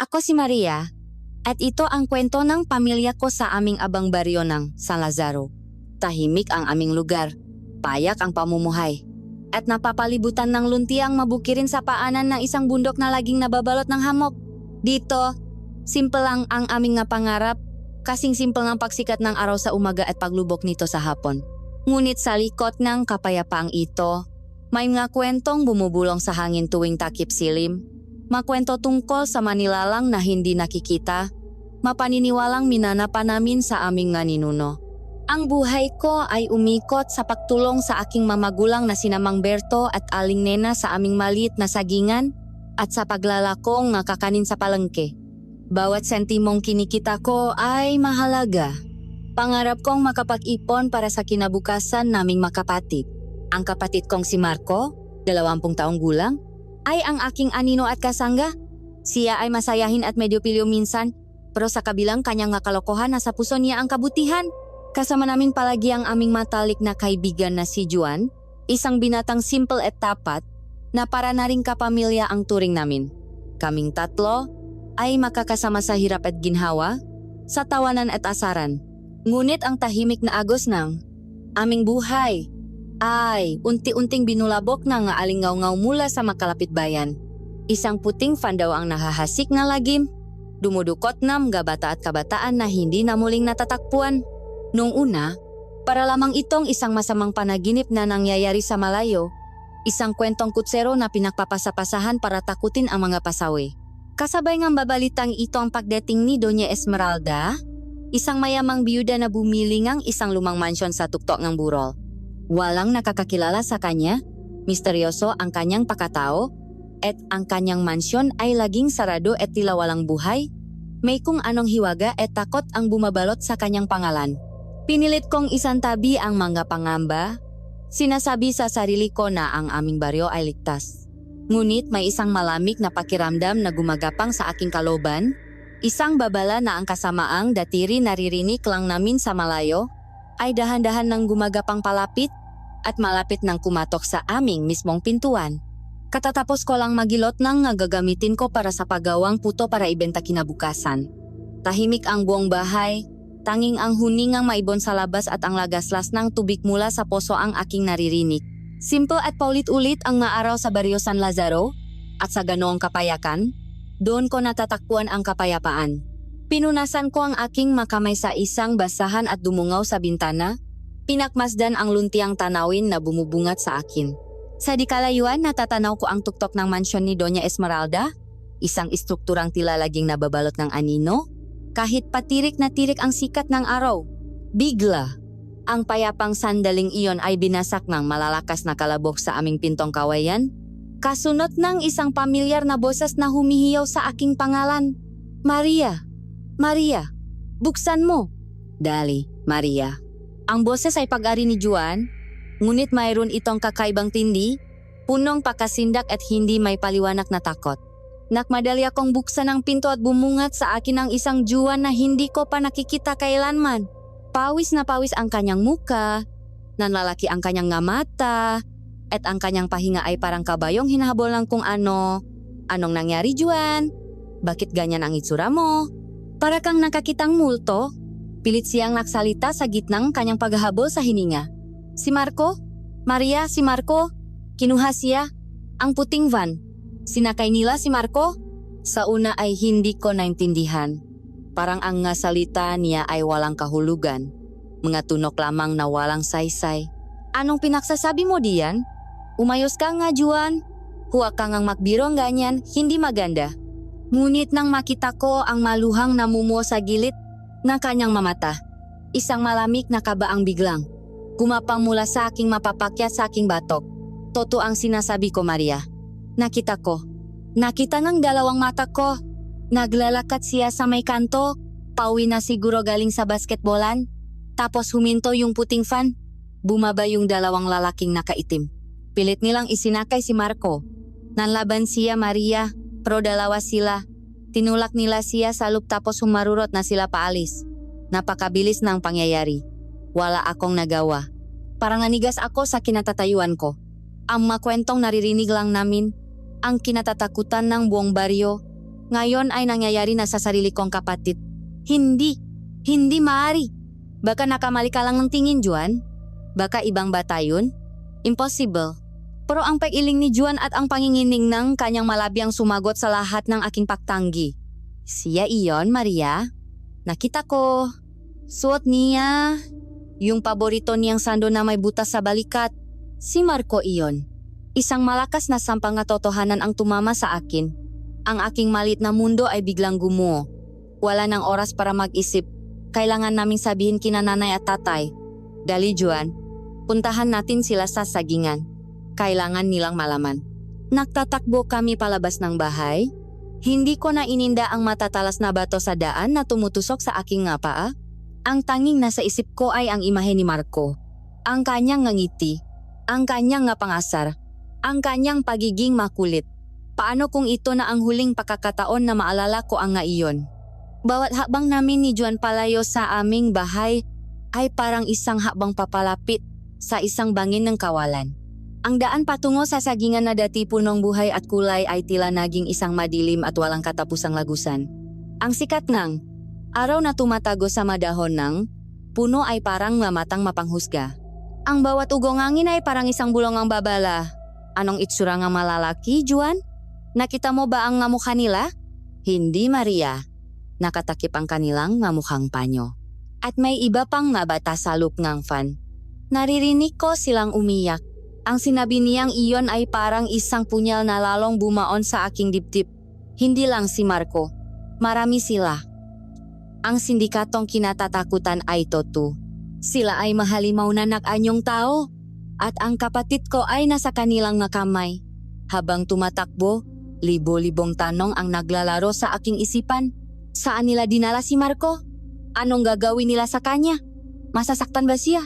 Ako si Maria, at ito ang kwento ng pamilya ko sa aming abang baryo ng San Lazaro. Tahimik ang aming lugar, payak ang pamumuhay, at napapalibutan ng luntiang mabukirin sa paanan ng isang bundok na laging nababalot ng hamog. Dito, simple lang ang aming napangarap, kasing simple ng pagsikat ng araw sa umaga at paglubok nito sa hapon. Ngunit sa likod ng kapayapaang ito, may mga kwentong bumubulong sa hangin tuwing takip silim. Makwento tungkol sa manilalang na hindi nakikita, mapaniniwalang minanapa namin sa aming nga ninuno. Ang buhay ko ay umikot sa pagtulong sa aking mamagulang na sina Mang Berto at Aling Nena sa aming maliit na sagingan at sa paglalakong nga kakanin sa palengke. Bawat sentimong kinikita ko ay mahalaga. Pangarap kong makapag-ipon para sa kinabukasan naming makapatid. Ang kapatid kong si Marco, 20 taong gulang, ay ang aking anino at kasangga. Siya ay masayahin at medyo pilyo minsan, pero sa kabilang kanyang nga kalokohan nasa puso niya ang kabutihan. Kasama namin palagi ang aming matalik na kaibigan na si Juan, isang binatang simple at tapat na para na ring kapamilya ang turing namin. Kaming tatlo ay makakasama sa hirap at ginhawa, sa tawanan at asaran. Ngunit ang tahimik na agos ng aming buhay ay unti-unting binulabok na nga alingaw-ngaw mula sa makalapit bayan. Isang puting fan daw ang nahahasik na lagim, dumudukot na mga bata at kabataan na hindi na muling natatakpuan. Noong una, para lamang itong isang masamang panaginip na nangyayari sa malayo, isang kwentong kutsero na pinagpapasapasahan para takutin ang mga pasawi. Kasabay ng babalitang ito ang pagdating ni Doña Esmeralda, isang mayamang biyuda na bumili ng isang lumang mansyon sa tuktok ng burol. Walang nakakakilala sa kanya, misteryoso ang kanyang pakatao, at ang kanyang mansyon ay laging sarado at tila walang buhay. May kung anong hiwaga at takot ang bumabalot sa kanyang pangalan. Pinilit kong isantabi ang mga pangamba. Sinasabi sa sarili ko na ang aming baryo ay ligtas. Ngunit may isang malamig na pakiramdam na gumagapang sa aking kaloban, isang babala na ang kasamaang datiri naririnig lang namin sa malayo, ay dahan-dahan nang gumagapang palapit at malapit nang kumatok sa aming mismong pintuan. Katatapos ko lang magilot nang gagamitin ko para sa paggawang puto para ibenta kinabukasan. Tahimik ang buong bahay, tanging ang huningang maibon sa labas at ang lagaslas ng tubig mula sa poso ang aking naririnig. Simple at paulit-ulit ang maaraw sa baryo San Lazaro at sa ganoong kapayakan, doon ko natatakpuan ang kapayapaan. Pinunasan ko ang aking makamay sa isang basahan at dumungaw sa bintana. Pinakmasdan ang luntiang tanawin na bumubungat sa akin. Sa di kalayuan, natatanaw ko ang tuktok ng mansyon ni Doña Esmeralda, isang istrukturang tila laging nababalot ng anino. Kahit patirik na tirik ang sikat ng araw, bigla, ang payapang sandaling iyon ay binasak ng malalakas na kalabok sa aming pintong kawayan. Kasunod ng isang pamilyar na boses na humihiyaw sa aking pangalan. Maria! Maria, buksan mo. Dali, Maria. Ang boses ay pag-ari ni Juan, ngunit mayroon itong kakaibang tindi, punong pakasindak at hindi may paliwanag na takot. Nakmadali akong buksan ang pinto at bumungat sa akin ang isang Juan na hindi ko pa nakikita kailanman. Pawis na pawis ang kanyang muka, nanlalaki ang kanyang nga mata, at ang kanyang pahinga ay parang kabayong hinahabol ng kung ano. Anong nangyari, Juan? Bakit ganyan ang itsura mo? Para kang nakakitang multo, pilit siyang nagsalita sa gitnang kanyang paghahabol sa hininga. Si Marco? Maria, si Marco? Kinuha siya? Ang puting van. Sinakay nila si Marco? Sa una ay hindi ko naintindihan. Parang ang nga salita niya ay walang kahulugan. Mga tunok lamang na walang saysay. Anong pinagsasabi mo diyan? Umayos ka nga, Juan. Huwag kang ang makbirong ganyan, hindi maganda. Ngunit nang makita ko ang maluhang namumuo sa gilid ng kanyang mamata, isang malamig na kabaang biglang gumapang mula sa aking mapapakyat sa aking batok. Totoo ang sinasabi ko, Maria. Nakita ko. Nakita ng dalawang mata ko. Naglalakat siya sa may kanto, pauwi na siguro galing sa basketbolan. Tapos huminto yung puting fan. Bumaba yung dalawang lalaking nakaitim. Pilit nilang isinakay si Marco. Nanlaban siya, Maria. Pero dalawa sila. Tinulak nila siya sa loop tapos humarurot na sila paalis. Napakabilis ng pangyayari. Wala akong nagawa. Parang nanigas ako sa kinatatayuan ko. Ang makwentong naririnig lang namin, ang kinatatakutan ng buong baryo. Ngayon ay nangyayari na sa sarili kong kapatid. Hindi maaari. Baka nakamali ka lang ng tingin, Juan. Baka ibang bata yun? Impossible. Pero ang pag-iling ni Juan at ang pangingining ng kanyang malabyang sumagot sa lahat ng aking pagtanggi. Siya iyon, Maria. Nakita ko. Suot niya. Yung paborito niyang sando na may butas sa balikat. Si Marco iyon. Isang malakas na sampang katotohanan ang tumama sa akin. Ang aking malit na mundo ay biglang gumuho. Wala nang oras para mag-isip. Kailangan naming sabihin kina nanay at tatay. Dali, Juan. Puntahan natin sila sa sagingan. Kailangan nilang malaman. Nagtatakbo kami palabas ng bahay. Hindi ko na ininda ang matatalas na bato sa daan na tumutusok sa aking nga paa. Ang tanging nasa isip ko ay ang imahe ni Marco. Ang kanyang ngiti. Ang kanyang nga pangasar. Ang kanyang pagiging makulit. Paano kung ito na ang huling pakakataon na maalala ko ang nga iyon? Bawat hakbang namin ni Juan palayo sa aming bahay ay parang isang hakbang papalapit sa isang bangin ng kawalan. Ang daan patungo sa sagingan na dati punong buhay at kulay ay tila naging isang madilim at walang katapusang lagusan. Ang sikat ng araw na tumatago sa madahon ng puno ay parang mamatang mapanghusga. Ang bawat ugong-angin ay parang isang bulong ang babala. Anong itsura ng malalaki, Juan? Nakita mo ba ang nga mukha nila? Hindi, Maria. Nakatakip ang kanilang nga mukhang panyo. At may iba pang nga bata sa loop ng fan. Naririnig ko silang umiyak. Ang sinabi niyang iyon ay parang isang punyal na lalong bumaon sa aking dibdib. Hindi lang si Marco. Marami sila. Ang sindikatong kinatatakutan ay Totu. Sila ay mahalimaw na nag-anyong tao. At ang kapatid ko ay nasa kanilang nga kamay. Habang tumatakbo, libo-libong tanong ang naglalaro sa aking isipan. Saan nila dinala si Marco? Anong gagawin nila sa kanya? Masasaktan ba siya?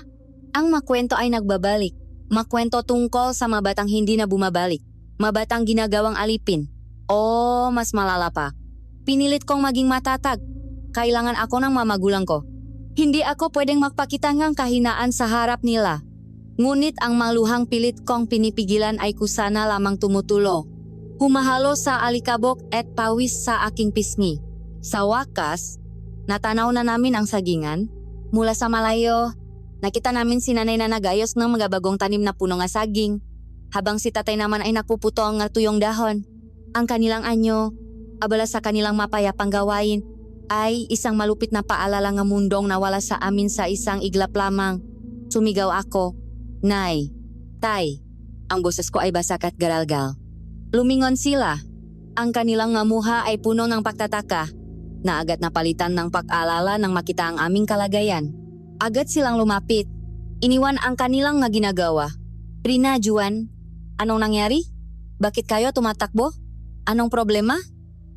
Ang makwento ay nagbabalik. Makwento tungkol sa mabatang hindi na bumabalik. Mabatang ginagawang alipin. O mas malala pa. Pinilit kong maging matatag. Kailangan ako ng mamagulang ko. Hindi ako pwedeng magpakita ng kahinaan sa harap nila. Ngunit ang maluhang pilit kong pinipigilan ay kusana lamang tumutulo. Humahalo sa alikabok at pawis sa aking pisngi. Sa wakas, natanaw na namin ang sagingan. Mula sa malayo, nakita namin si nanay na nagayos ng mga bagong tanim na puno nga saging. Habang si tatay naman ay nagpuputo ang tuyong dahon. Ang kanilang anyo, abala sa kanilang mapayapang gawain, ay isang malupit na paalala nga mundong nawala sa amin sa isang iglap lamang. Sumigaw ako, Nay, Tay. Ang boses ko ay basak at garalgal. Lumingon sila. Ang kanilang nga muha ay puno ng pagtataka, na agad napalitan ng pag-alala nang makita ang aming kalagayan. Agad silang lumapit. Iniwan ang kanilang nga ginagawa. Rina, Juan, anong nangyari? Bakit kayo tumatakbo? Anong problema?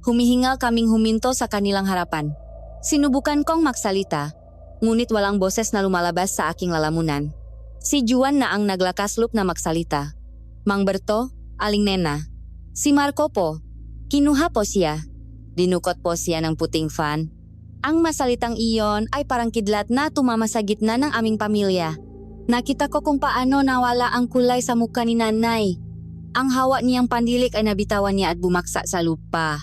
Humihingal kaming huminto sa kanilang harapan. Sinubukan kong magsalita, ngunit walang boses na lumalabas sa aking lalamunan. Si Juan na ang naglakaslop na magsalita. Mang Berto, Aling Nena. Si Marco po. Kinuha po siya. Dinukot po siya ng puting fan. Ang masalitang iyon ay parang kidlat na tumama sa gitna ng aming pamilya. Nakita ko kung paano nawala ang kulay sa mukha ni nanay. Ang hawa niyang pandilik ay nabitawan niya at bumaksa sa lupa.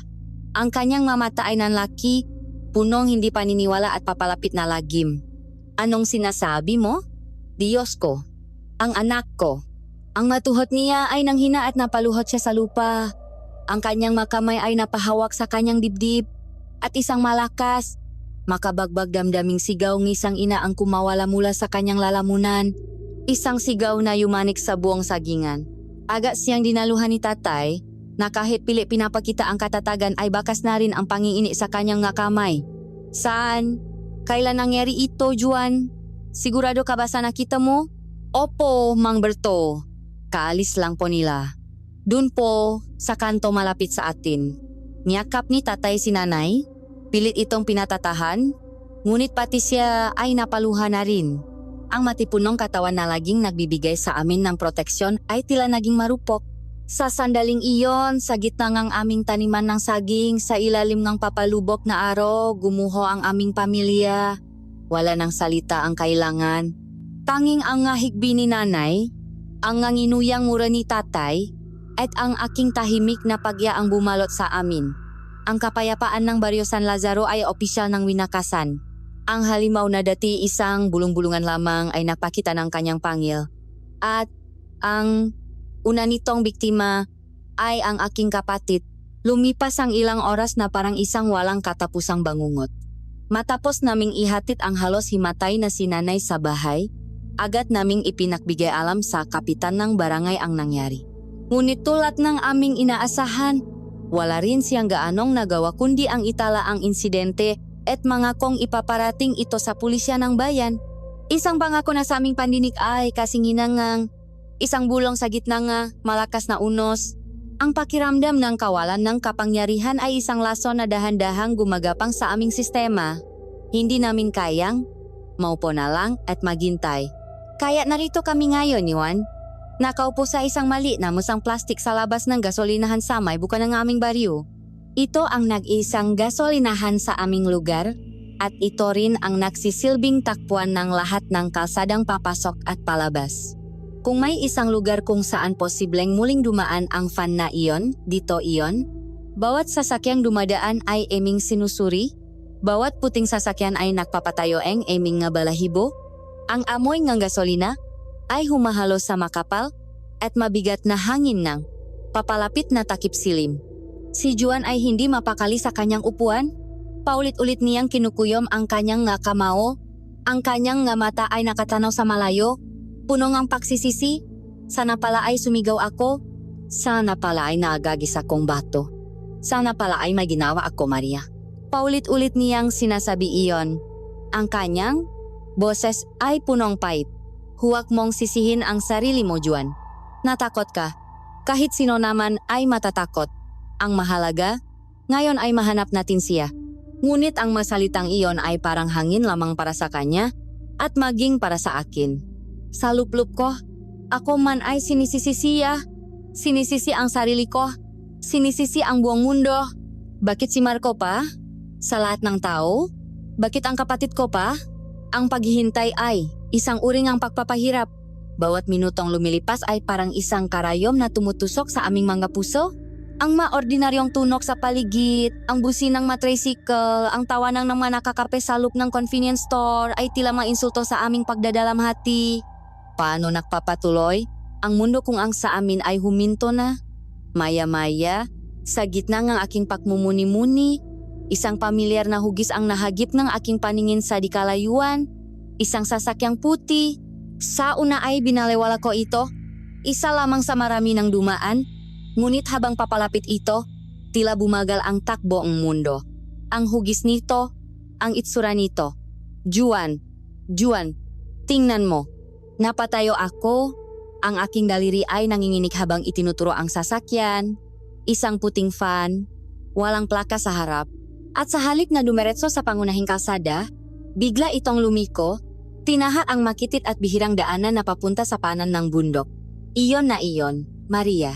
Ang kanyang mamata ay nanlaki, punong hindi paniniwala at papalapit na lagim. Anong sinasabi mo? Diyos ko, ang anak ko. Ang matuhot niya ay nanghina at napaluhot siya sa lupa. Ang kanyang makamay ay napahawak sa kanyang dibdib. At isang malakas, makabagbag damdaming sigaw ng isang ina ang kumawala mula sa kanyang lalamunan. Isang sigaw na yumanik sa buong sagingan. Agad siyang dinaluhan ni tatay, na kahit pili pinapakita ang katatagan ay bakas na rin ang panginginig sa kanyang nga kamay. Saan? Kailan nangyari ito, Juan? Sigurado ka ba sa nakita mo? Opo, Mang Berto. Kaalis lang po nila. Dun po, sa kanto malapit sa atin. Niyakap ni tatay si nanay. Pilit itong pinatatahan. Ngunit pati siya ay napaluha na rin. Ang matipunong katawan na laging nagbibigay sa amin ng proteksyon ay tila naging marupok. Sa sandaling iyon, sa gitna ng aming taniman ng saging, sa ilalim ng papalubok na araw, gumuho ang aming pamilya. Wala nang salita ang kailangan. Tanging ang ngahigbi ni nanay, ang nganginuyang mura ni tatay, at ang aking tahimik na pagya ang bumalot sa amin. Ang kapayapaan ng Baryo San Lazaro ay opisyal ng winakasan. Ang halimaw na dati isang bulong-bulungan lamang ay napakita ng kanyang pangil. At ang una nitong biktima ay ang aking kapatid. Lumipas ang ilang oras na parang isang walang katapusang bangungot. Matapos naming ihatid ang halos himatay na si nanay sa bahay, agad naming ipinagbigay alam sa kapitan ng barangay ang nangyari. Ngunit tulad ng aming inaasahan, wala rin siyang gaanong nagawa kundi ang itala ang insidente at mangakong ipaparating ito sa pulisya ng bayan. Isang pangako na sa aming pandinig ay kasinginangang isang bulong sa gitna nga malakas na unos. Ang pakiramdam ng kawalan ng kapangyarihan ay isang laso na dahan-dahang gumagapang sa aming sistema. Hindi namin kayang maupo na lang at maghintay. Kaya narito kami ngayon, Juan. Nakaupo sa isang mali na musang plastik sa labas ng gasolinahan sa may buka ng aming baryo. Ito ang nag-iisang gasolinahan sa aming lugar at ito rin ang nagsisilbing takpuan ng lahat ng kalsadang papasok at palabas. Kung may isang lugar kung saan posibleng muling dumaan ang van na iyon, dito iyon. Bawat sasakyang dumadaan ay eming sinusuri, bawat puting sasakyan ay nagpapatayo ang eming nga balahibo. Ang amoy ng gasolina ay humahalo sa makapal at mabigat na hangin ng papalapit na takip silim. Si Juan ay hindi mapakali sa kanyang upuan. Paulit-ulit niyang kinukuyom ang kanyang nga kamao. Ang kanyang nga mata ay nakatanaw sa malayo. Puno ngang pagsisisi. Sana pala ay sumigaw ako. Sana pala ay naagagis akong bato. Sana pala ay may ginawa ako, Maria. Paulit-ulit niyang sinasabi iyon. Ang kanyang boses ay punong pait. Huwag mong sisihin ang sarili mo, Juan. Natakot ka. Kahit sino naman ay matatakot. Ang mahalaga, ngayon ay mahanap natin siya. Ngunit ang masalitang iyon ay parang hangin lamang para sa kanya at maging para sa akin. Sa luplup ko, ako man ay sinisisi siya. Sinisisi ang sarili ko. Sinisisi ang buong mundo. Bakit si Marco pa? Sa lahat ng tao? Bakit ang kapatid ko pa? Ang paghihintay ay isang uring ang pagpapahirap. Bawat minutong lumilipas ay parang isang karayom na tumutusok sa aming mga puso. Ang maordinaryong tunok sa paligid, ang businang matricycle, ang tawanan ng mga nakakape sa loop ng convenience store ay tila mga insulto sa aming pagdadalamhati. Paano nagpapatuloy? Ang mundo kung ang sa amin ay huminto na. Maya-maya, sa gitna ng aking pagmumuni-muni, isang pamilyar na hugis ang nahagip ng aking paningin sa di kalayuan. Isang sasakyang puti. Sa una ay binalewala ko ito. Isa lamang sa marami ng dumaan. Ngunit habang papalapit ito, tila bumagal ang takbo ang mundo. Ang hugis nito, ang itsura nito. Juan, tingnan mo. Napatayo ako. Ang aking daliri ay nanginginig habang itinuturo ang sasakyan. Isang puting van, walang plaka sa harap. At sa halip na dumiretso sa pangunahing kalsada, bigla itong lumiko. Tinaha ang makitit at bihirang daanan na papunta sa panan ng bundok. Iyon na iyon, Maria.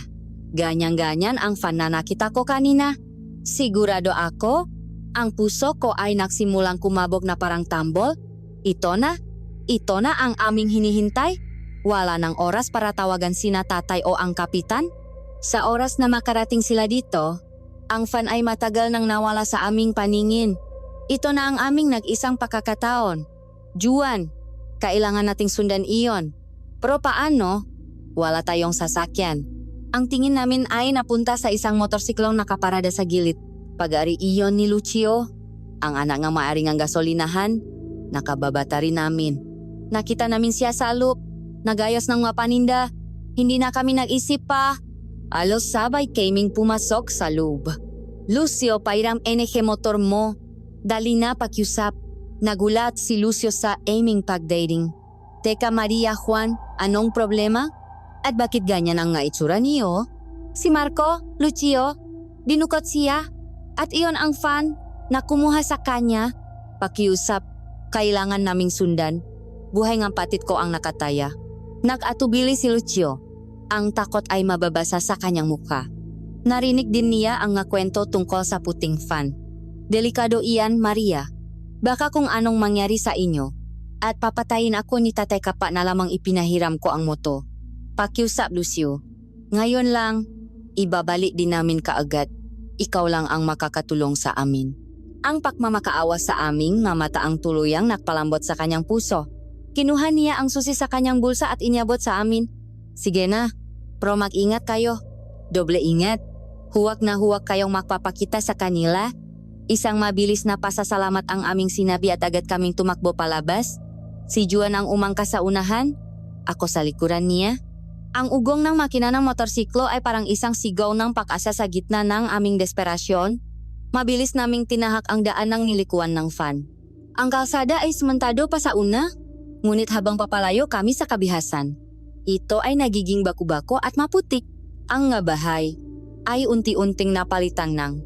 Ganyan-ganyan ang fan na nakita ko kanina. Sigurado ako, ang puso ko ay nagsimulang kumabog na parang tambol. Ito na ang aming hinihintay. Wala ng oras para tawagan sina tatay o ang kapitan. Sa oras na makarating sila dito, ang fan ay matagal nang nawala sa aming paningin. Ito na ang aming nag-isang pakakataon. Juan, kailangan nating sundan iyon. Pero paano? Wala tayong sasakyan. Ang tingin namin ay napunta sa isang motorsiklong nakaparada sa gilid. Pag-ari iyon ni Lucio, ang anak nga maaring ang gasolinahan, nakababata rin namin. Nakita namin siya sa loop, nagayos ng mga paninda. Hindi na kami nag-isip pa. Alos sabay kaming pumasok sa loob. Lucio, pairam NG motor mo. Dali na pakiusap. Nagulat si Lucio sa aming pagdating. Teka Maria, Juan, anong problema? At bakit ganyan ang nga itsura niyo? Si Marco, Lucio, dinukot siya. At iyon ang fan na kumuha sa kanya. Pakiusap, kailangan naming sundan. Buhay ng patid ko ang nakataya. Nag-atubili si Lucio. Ang takot ay mababasa sa kanyang mukha. Narinig din niya ang nga kwento tungkol sa puting fan. Delikado iyan, Maria. Baka kung anong mangyari sa inyo. At papatayin ako ni Tatay Kapa na lamang ipinahiram ko ang moto. Pakiusap, Lucio. Ngayon lang, ibabalik din namin kaagad. ikaw lang ang makakatulong sa amin. Ang pagmamakaawa sa aming nga mataang tuluyang nakpalambot sa kanyang puso. Kinuha niya ang susi sa kanyang bulsa at inyabot sa amin. Sige na, pero mag-ingat kayo. Doble ingat. Huwag na huwag kayong magpapakita sa kanila. Isang mabilis na pasasalamat ang aming sinabi at agad kaming tumakbo palabas. Si Juan ang umangka sa unahan. Ako sa likuran niya. Ang ugong ng makina ng motorsiklo ay parang isang sigaw ng pag-asa sa gitna ng aming desperasyon. Mabilis naming tinahak ang daan ng nilikuan ng van. Ang kalsada ay sementado pa sa una, ngunit habang papalayo kami sa kabihasan, ito ay nagiging baku-bako at maputik. Ang nga bahay ay unti-unting napalitan ng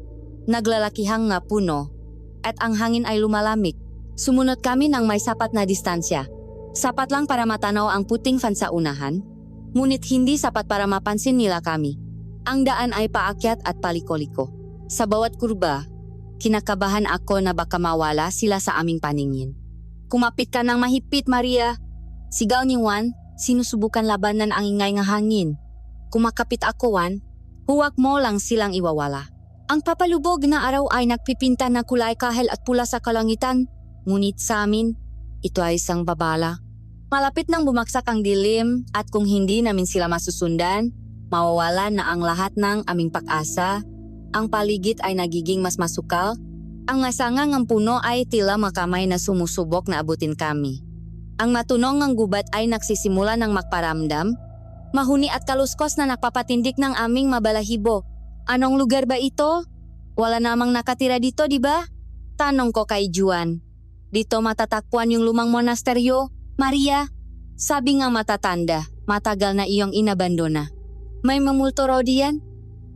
naglalakihang nga puno at ang hangin ay lumalamig. Sumunod kami ng may sapat na distansya. Sapat lang para matanaw ang puting van sa unahan, ngunit hindi sapat para mapansin nila kami. Ang daan ay paakyat at paliko-liko. Sa bawat kurba, kinakabahan ako na baka mawala sila sa aming paningin. Kumapit ka ng mahigpit, Maria. Sigaw ni Juan, sinusubukan labanan ang ingay ng hangin. Kumakapit ako, Juan. Huwag mo lang silang iwawala. Ang papalubog na araw ay nagpipinta na kulay kahel at pula sa kalangitan. Ngunit sa amin, ito ay isang babala. Malapit nang bumaksak ang dilim at kung hindi namin sila masusundan, mawawala na ang lahat ng aming pag-asa. Ang paligid ay nagiging mas masukal. Ang ngasangang ng puno ay tila makamay na sumusubok na abutin kami. Ang matunong ng gubat ay nagsisimula ng magparamdam. Mahuni at kaluskos na nagpapatindik ng aming mabalahibo. Anong lugar ba ito? Wala namang nakatira dito, di ba? Tanong ko kay Juan. Dito matatagpuan yung lumang monasteryo, Maria. Sabi nga matatanda, matagal na iyong inabandona. May mamulto raw diyan.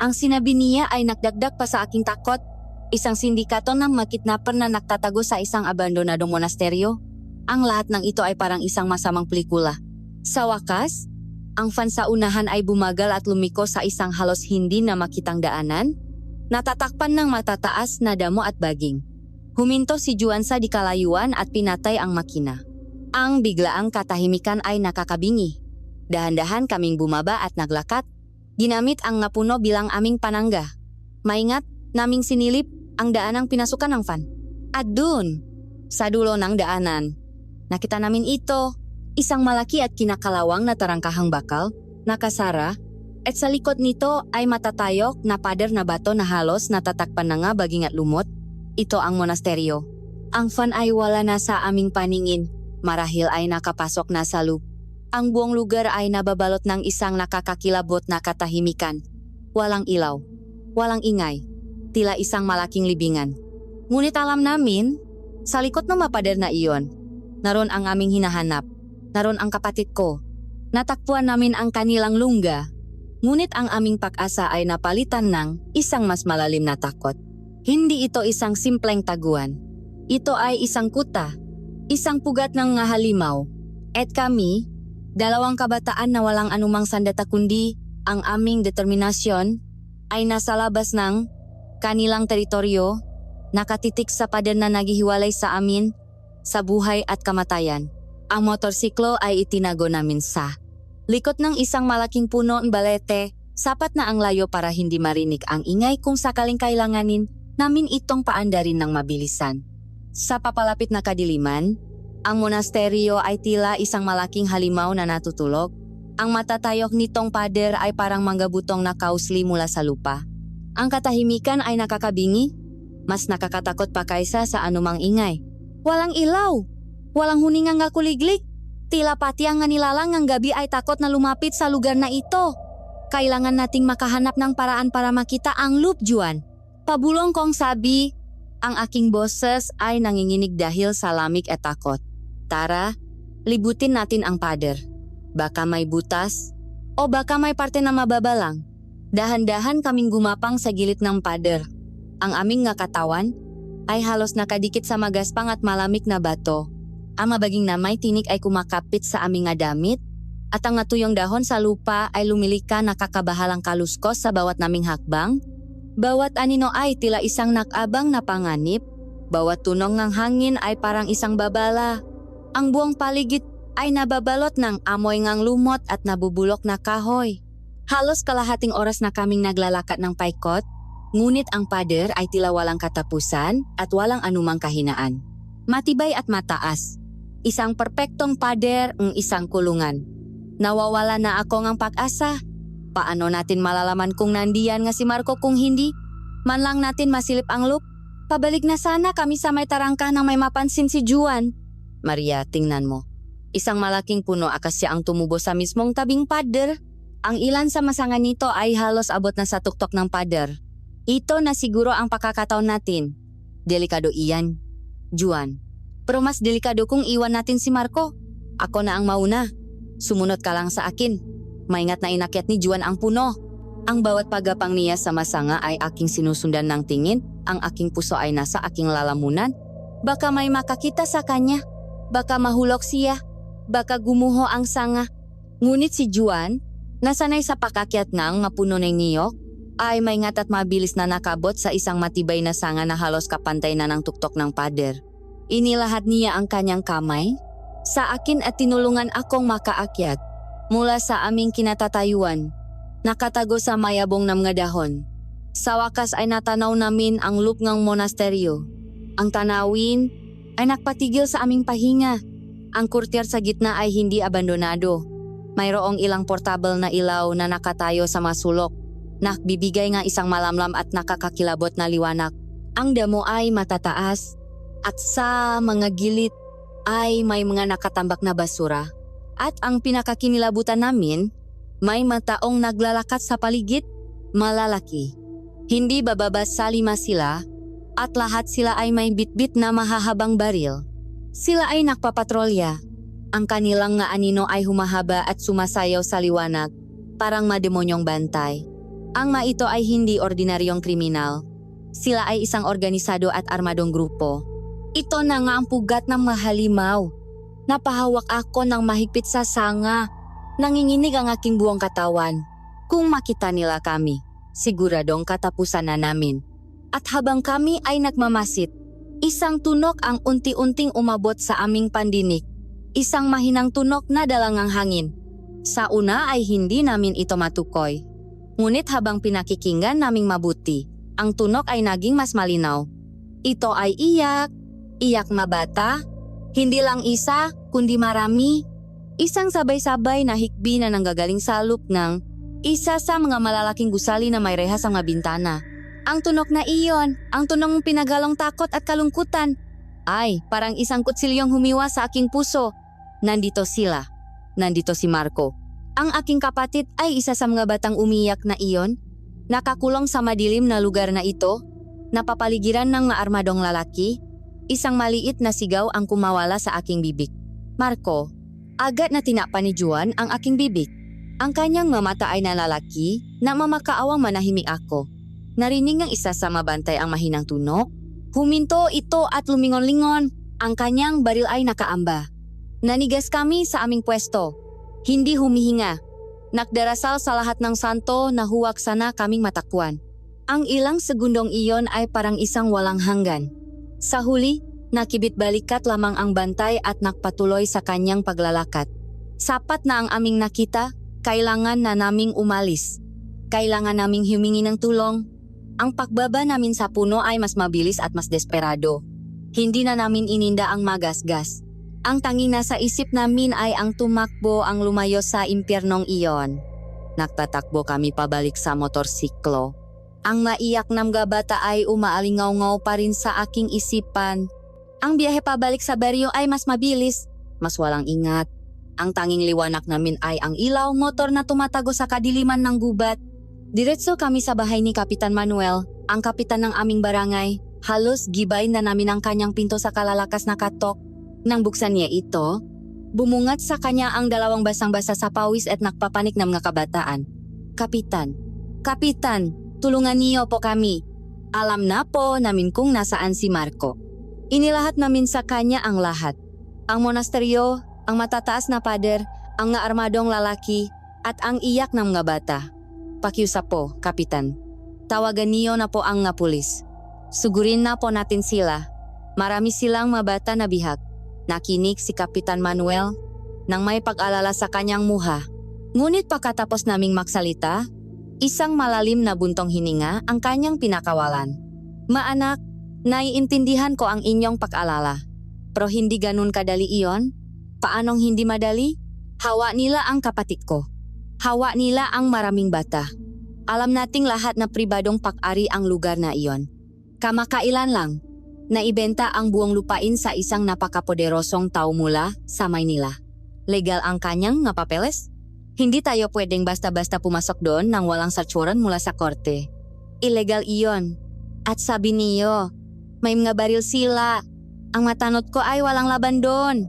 Ang sinabi niya ay nagdagdag pa sa aking takot. Isang sindikato ng makidnapper na nagtatago sa isang abandonadong monasteryo. Ang lahat ng ito ay parang isang masamang pelikula. Sa wakas, ang van sa unahan ay bumagal at lumiko sa isang halos hindi na makitang daanan. Natatakpan ng matataas na damo at baging. Huminto si Juan sa di kalayuan at pinatay ang makina. Ang biglaang katahimikan ay nakakabingi. Dahan-dahan kaming bumaba at naglakat. Ginamit ang napuno bilang aming panangga. Maingat, naming sinilip ang daanang pinasukan ng van. At dun, sa dulo ng daanan, nakita namin ito, isang malaki at kinakalawang na tarangkahang bakal, nakasara, at sa likod nito ay matatayok na pader na bato na halos natatakpan na nga baging at lumot. Ito ang monasteryo. Ang van ay wala na sa aming paningin, marahil ay nakapasok na sa loop. Ang buong lugar ay nababalot ng isang nakakakilabot na katahimikan. Walang ilaw, walang ingay, tila isang malaking libingan. Ngunit alam namin, sa likod ng mapader na iyon, naroon ang aming hinahanap, naroon ang kapatid ko. Natakpuan namin ang kanilang lungga, ngunit ang aming pag-asa ay napalitan ng isang mas malalim na takot. Hindi ito isang simpleng taguan. Ito ay isang kuta, isang pugat ng nga halimaw. At kami, dalawang kabataan na walang anumang sandata kundi ang aming determinasyon ay nasa labas ng kanilang teritoryo, nakatitik sa pader na naghihiwalay sa amin, sa buhay at kamatayan. Ang motorsiklo ay itinago namin sa likod ng isang malaking puno ng balete, sapat na ang layo para hindi marinig ang ingay kung sakaling kailanganin namin itong paandarin ng mabilisan. Sa papalapit na kadiliman, ang monasteryo ay tila isang malaking halimaw na natutulog. Ang matatayok nitong pader ay parang manggabutong na kausli mula sa lupa. Ang katahimikan ay nakakabingi, mas nakakatakot pa kaysa sa anumang ingay. Walang ilaw, walang huningang nga kuliglig. Tila pati ang nilalang ng gabi ay takot na lumapit sa lugar na ito. Kailangan nating makahanap ng paraan para makita ang loop, Juan. Pabulong kong sabi, ang aking boses ay nanginginig dahil sa lamig at takot. Tara, libutin natin ang pader. Baka may butas o baka may parte na mababa lang. Dahan-dahan kaming gumapang sa gilid ng pader. Ang aming nga katawan ay halos nakadikit sa magaspang at malamig na bato. Ang mabaging na may tinik ay kumakapit sa aming nga damit at ang natuyong dahon sa lupa ay lumilika nakakabahalang kaluskos sa bawat naming hakbang. Bawat anino ay tila isang nakabang na panganib. Bawat tunog ng hangin ay parang isang babala. Ang buong paligid ay nababalot ng amoy ngang lumot at nabubulok na kahoy. Halos kalahating oras na kaming naglalakat ng paikot Ngunit ang pader ay tila walang katapusan at walang anumang kahinaan. Matibay at mataas. Isang perpektong pader ng isang kulungan. Nawawala na ako ng pag-asa. Paano natin malalaman kung nandiyan nga si Marco kung hindi? Man lang natin masilip ang loop. Pabalik na sana kami sa may tarangka nang may mapansin si Juan. Maria, tingnan mo. Isang malaking puno akasya ang tumubo sa mismong tabing pader. Ang ilan sa masanga nito ay halos abot na sa tuktok ng pader. Ito na siguro ang pakakataon natin. Delikado iyan, Juan. Pero mas delikado kung iwan natin si Marco. Ako na ang mauna. Sumunod ka lang sa akin. Maingat na inakyat ni Juan ang puno. Ang bawat pagapang niya sa masanga ay aking sinusundan ng tingin. Ang aking puso ay nasa aking lalamunan. Baka may makakita sa kanya. Baka mahulog siya. Baka gumuho ang sanga. Ngunit si Juan, nasanay sa pakakyat ng mapuno ng niyok, ay maingat at mabilis na nakabot sa isang matibay na sanga na halos kapantay na ng tuktok ng pader. Inilahat niya ang kanyang kamay sa akin at tinulungan akong makaakyat mula sa aming kinatatayuan, nakatago sa mayabong ng mga dahon. Sa wakas ay natanaw namin ang loop ng monasteryo. Ang tanawin ay nagpatigil sa aming pahinga. Ang kurtier sa gitna ay hindi abandonado. Mayroong ilang portable na ilaw na nakatayo sa masulok. Nagbibigay nga isang malamlam at nakakakilabot na liwanag. Ang damo ay matataas at sa mga gilid ay may mga nakatambak na basura. At ang pinakakinilabutan namin, may mataong naglalakat sa paligid, malalaki. Hindi bababa sa 5 sila at lahat sila ay may bitbit na mahahabang baril. Sila ay nakpapatrolya. Ang kanilang nga anino ay humahaba at sumasayaw sa liwanag, parang mademonyong bantay. Ang ito ay hindi ordinaryong kriminal. Sila ay isang organisado at armadong grupo. Ito na nga ang pugat ng mahalimaw. Napahawak ako ng mahigpit sa sanga. Nanginginig ang aking buong katawan. Kung makita nila kami, siguradong katapusan na namin. At habang kami ay nagmamasit, isang tunok ang unti-unting umabot sa aming pandinig. Isang mahinang tunok na dalangang hangin. Sa una ay hindi namin ito matukoy. Ngunit habang pinakikinggan naming mabuti, ang tunok ay naging mas malinaw. Ito ay iyak. Iyak na bata, hindi lang isa, kundi marami. Isang sabay-sabay na hikbi na nanggagaling sa loop ng isa sa mga malalaking gusali na may rehas ang mga bintana. Ang tunok na iyon, ang tunong pinagalong takot at kalungkutan. Ay, parang isang kutsilyong humiwa sa aking puso. Nandito sila. Nandito si Marco. Ang aking kapatid ay isa sa mga batang umiyak na iyon. Nakakulong sa madilim na lugar na ito. Napapaligiran ng mga armadong lalaki. Isang maliit na sigaw ang kumawala sa aking bibig. Marco, agad na tinapa ni Juan ang aking bibig. Ang kanyang mamata ay na lalaki na mamakaawang manahimik ako. Narinig ng isa sa mabantay ang mahinang tunok. Huminto ito at lumingon-lingon. Ang kanyang baril ay nakaamba. Nanigas kami sa aming pwesto. Hindi humihinga. Nagdarasal sa lahat ng santo na huwag sana kaming matakwan. Ang ilang segundong iyon ay parang isang walang hanggan. Sa huli, nakibit balikat lamang ang bantay at nakpatuloy sa kanyang paglalakad. Sapat na ang aming nakita, kailangan na naming umalis. Kailangan naming humingi ng tulong. Ang pagbaba namin sa puno ay mas mabilis at mas desperado. Hindi na namin ininda ang magasgas. Ang tanging nasa isip namin ay ang tumakbo ang lumayo sa impyernong iyon. Nagtatakbo kami pabalik sa motorsiklo. Ang maiyak na mga bata ay umaalingaw-ngaw pa rin sa aking isipan. Ang biyahe pabalik sa baryo ay mas mabilis, mas walang ingat. Ang tanging liwanag namin ay ang ilaw motor na tumatago sa kadiliman ng gubat. Diretso kami sa bahay ni Kapitan Manuel, ang kapitan ng aming barangay. Halos gibay na namin ang kanyang pinto sa kalalakas na katok. Nang buksan niya ito, bumungat sa kanya ang 2 basang-basa sa pawis at nakpapanik ng mga kabataan. Kapitan, Kapitan, tulungan niyo po kami. Alam na po namin kung nasaan si Marco. Inilahat namin sa kanya ang lahat. Ang monasteryo, ang matataas na pader, ang nga armadong lalaki, at ang iyak ng mga bata. Pakiusap po, Kapitan. Tawagan niyo na po ang nga pulis. Sugurin na po natin sila. Marami silang mga bata na bihag. Nakinig si Kapitan Manuel nang may pag-alala sa kanyang muha. Ngunit pagkatapos naming magsalita, Isang malalim na buntong hininga ang kanyang pinakawalan. Maanak, naiintindihan ko ang inyong pag-alala. Pero hindi ganun kadali iyon. Paanong hindi madali? Hawa nila ang kapatid ko. Hawa nila ang maraming bata. Alam nating lahat na pribadong pag-ari ang lugar na iyon. Kamakailan lang, naibenta ang buong lupain sa isang napakapoderosong tao mula sa Maynila. Legal ang kanyang nga papeles? Hindi tayo pwedeng basta-basta pumasok doon nang walang sartsuran mula sa korte. Illegal iyon. At sabi niyo, may mga baril sila. Ang matanot ko ay walang laban doon.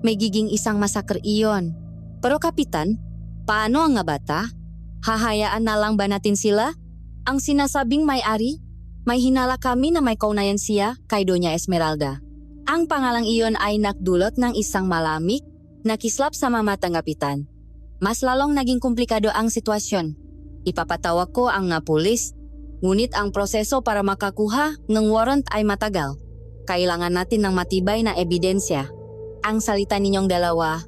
May giging isang masakre iyon. Pero kapitan, paano ang nga bata? Hahayaan na lang ba natin sila? Ang sinasabing may-ari? May hinala kami na may kaunayan siya kay Doña Esmeralda. Ang pangalang iyon ay nakdulot ng isang malamig na kislap sa mamatang kapitan. Mas lalong naging komplikado ang sitwasyon. Ipapatawag ko ang nga pulis, ngunit ang proseso para makakuha ng warrant ay matagal. Kailangan natin ng matibay na ebidensya. Ang salita ninyong dalawa,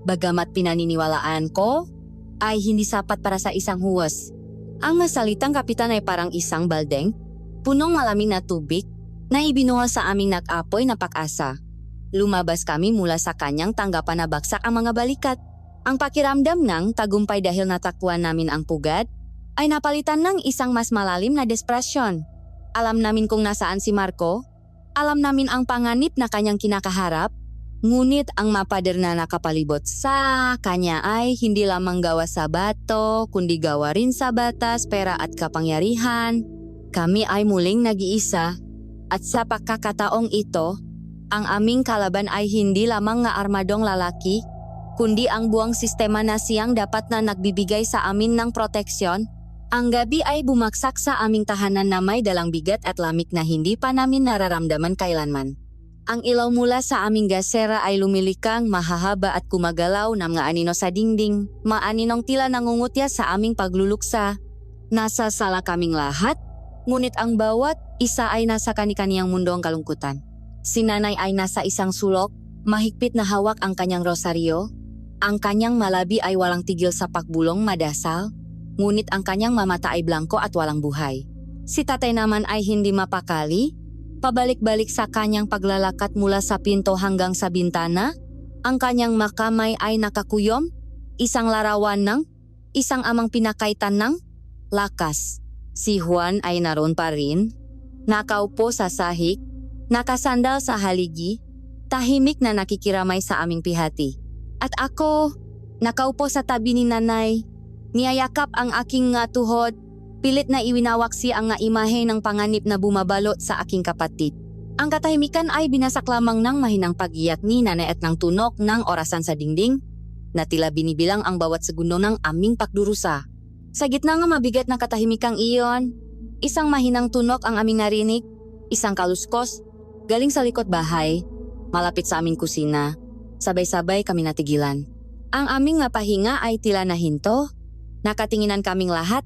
bagamat pinaniniwalaan ko, ay hindi sapat para sa isang huwas. Ang salitang kapitan ay parang isang baldeng, punong malamig na tubig, na ibinuha sa aming nag-apoy na pag-asa. Lumabas kami mula sa kanyang tanggapan na baksak ang mga balikat. Ang pakiramdam ng tagumpay dahil natakbuhan namin ang pugad ay napalitan ng isang mas malalim na desperasyon. Alam namin kung nasaan si Marco, alam namin ang panganib na kanyang kinakaharap, ngunit ang mapader na nakapalibot sa kanya ay hindi lamang gawa sa bato, kundi gawa rin sa batas, pera at kapangyarihan. Kami ay muling nag-iisa at sa pagkakataong ito, ang aming kalaban ay hindi lamang nga armadong lalaki, kundi ang buong sistema na siyang dapat na nagbibigay sa amin ng proteksyon. Ang gabi ay bumaksak sa aming tahanan na may dalang bigat at lamig na hindi pa namin nararamdaman kailanman. Ang ilaw mula sa aming gasera ay lumilikang, mahahaba at kumagalaw na mga anino sa dingding, maaninong tila nangungutya sa aming pagluluksa. Nasa sala kaming lahat, ngunit ang bawat isa ay nasa kani-kaniyang mundo ang kalungkutan. Si nanay ay nasa isang sulok, mahigpit na hawak ang kanyang rosaryo. Ang kanyang malabi ay walang tigil sa pakbulong madasal, ngunit ang kanyang mamata ay blanko at walang buhay. Si tatay naman ay hindi mapakali, pabalik-balik sa kanyang paglalakat mula sa pinto hanggang sa bintana. Ang kanyang makamay ay nakakuyom, isang larawan ng isang amang pinakaitan ng lakas. Si Juan ay naroon pa rin, nakaupo sa sahig, nakasandal sa haligi, tahimik na nakikiramay sa aming pihati. At ako, nakaupo sa tabi ni nanay, niyayakap ang aking nga tuhod, pilit na iwinawaksi ang nga imahe ng panganib na bumabalot sa aking kapatid. Ang katahimikan ay binasak lamang ng mahinang pag-iyak ni nanay at ng tunok ng orasan sa dingding, na tila binibilang ang bawat segundo ng aming pagdurusa. Sa gitna ng mabigat na katahimikang iyon, isang mahinang tunok ang aming narinig, isang kaluskos, galing sa likod bahay, malapit sa aming kusina. Sabay-sabay kami natigilan. Ang aming nga pahinga ay tila nahinto. Nakatinginan kaming lahat.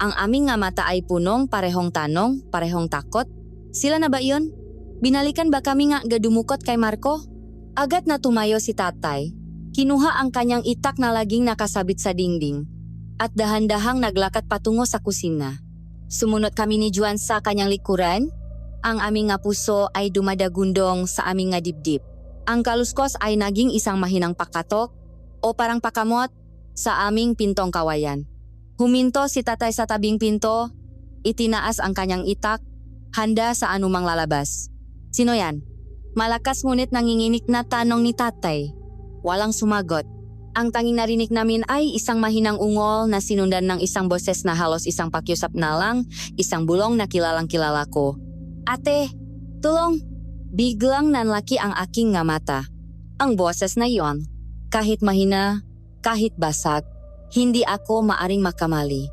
Ang aming nga mata ay punong parehong tanong, parehong takot. Sila na ba iyon? Binalikan ba kami nga gadumukot kay Marco? Agad na tumayo si tatay. Kinuha ang kanyang itak na laging nakasabit sa dingding. At dahan-dahang naglakad patungo sa kusina. Sumunod kami ni Juan sa kanyang likuran. Ang aming nga puso ay dumadagundong sa aming nga dibdib. Ang kaluskos ay naging isang mahinang pakatok o parang pakamot sa aming pintong kawayan. Huminto si tatay sa tabing pinto, itinaas ang kanyang itak, handa sa anumang lalabas. Sino yan? Malakas ngunit nanginginig na tanong ni tatay. Walang sumagot. Ang tanging narinig namin ay isang mahinang ungol na sinundan ng isang boses na halos isang pakiusap na lang, isang bulong na kilalang kilala ko. Ate, tulong! Biglang nanlaki ang aking nga mata. Ang boses na yon, kahit mahina, kahit basag, hindi ako maaring makamali.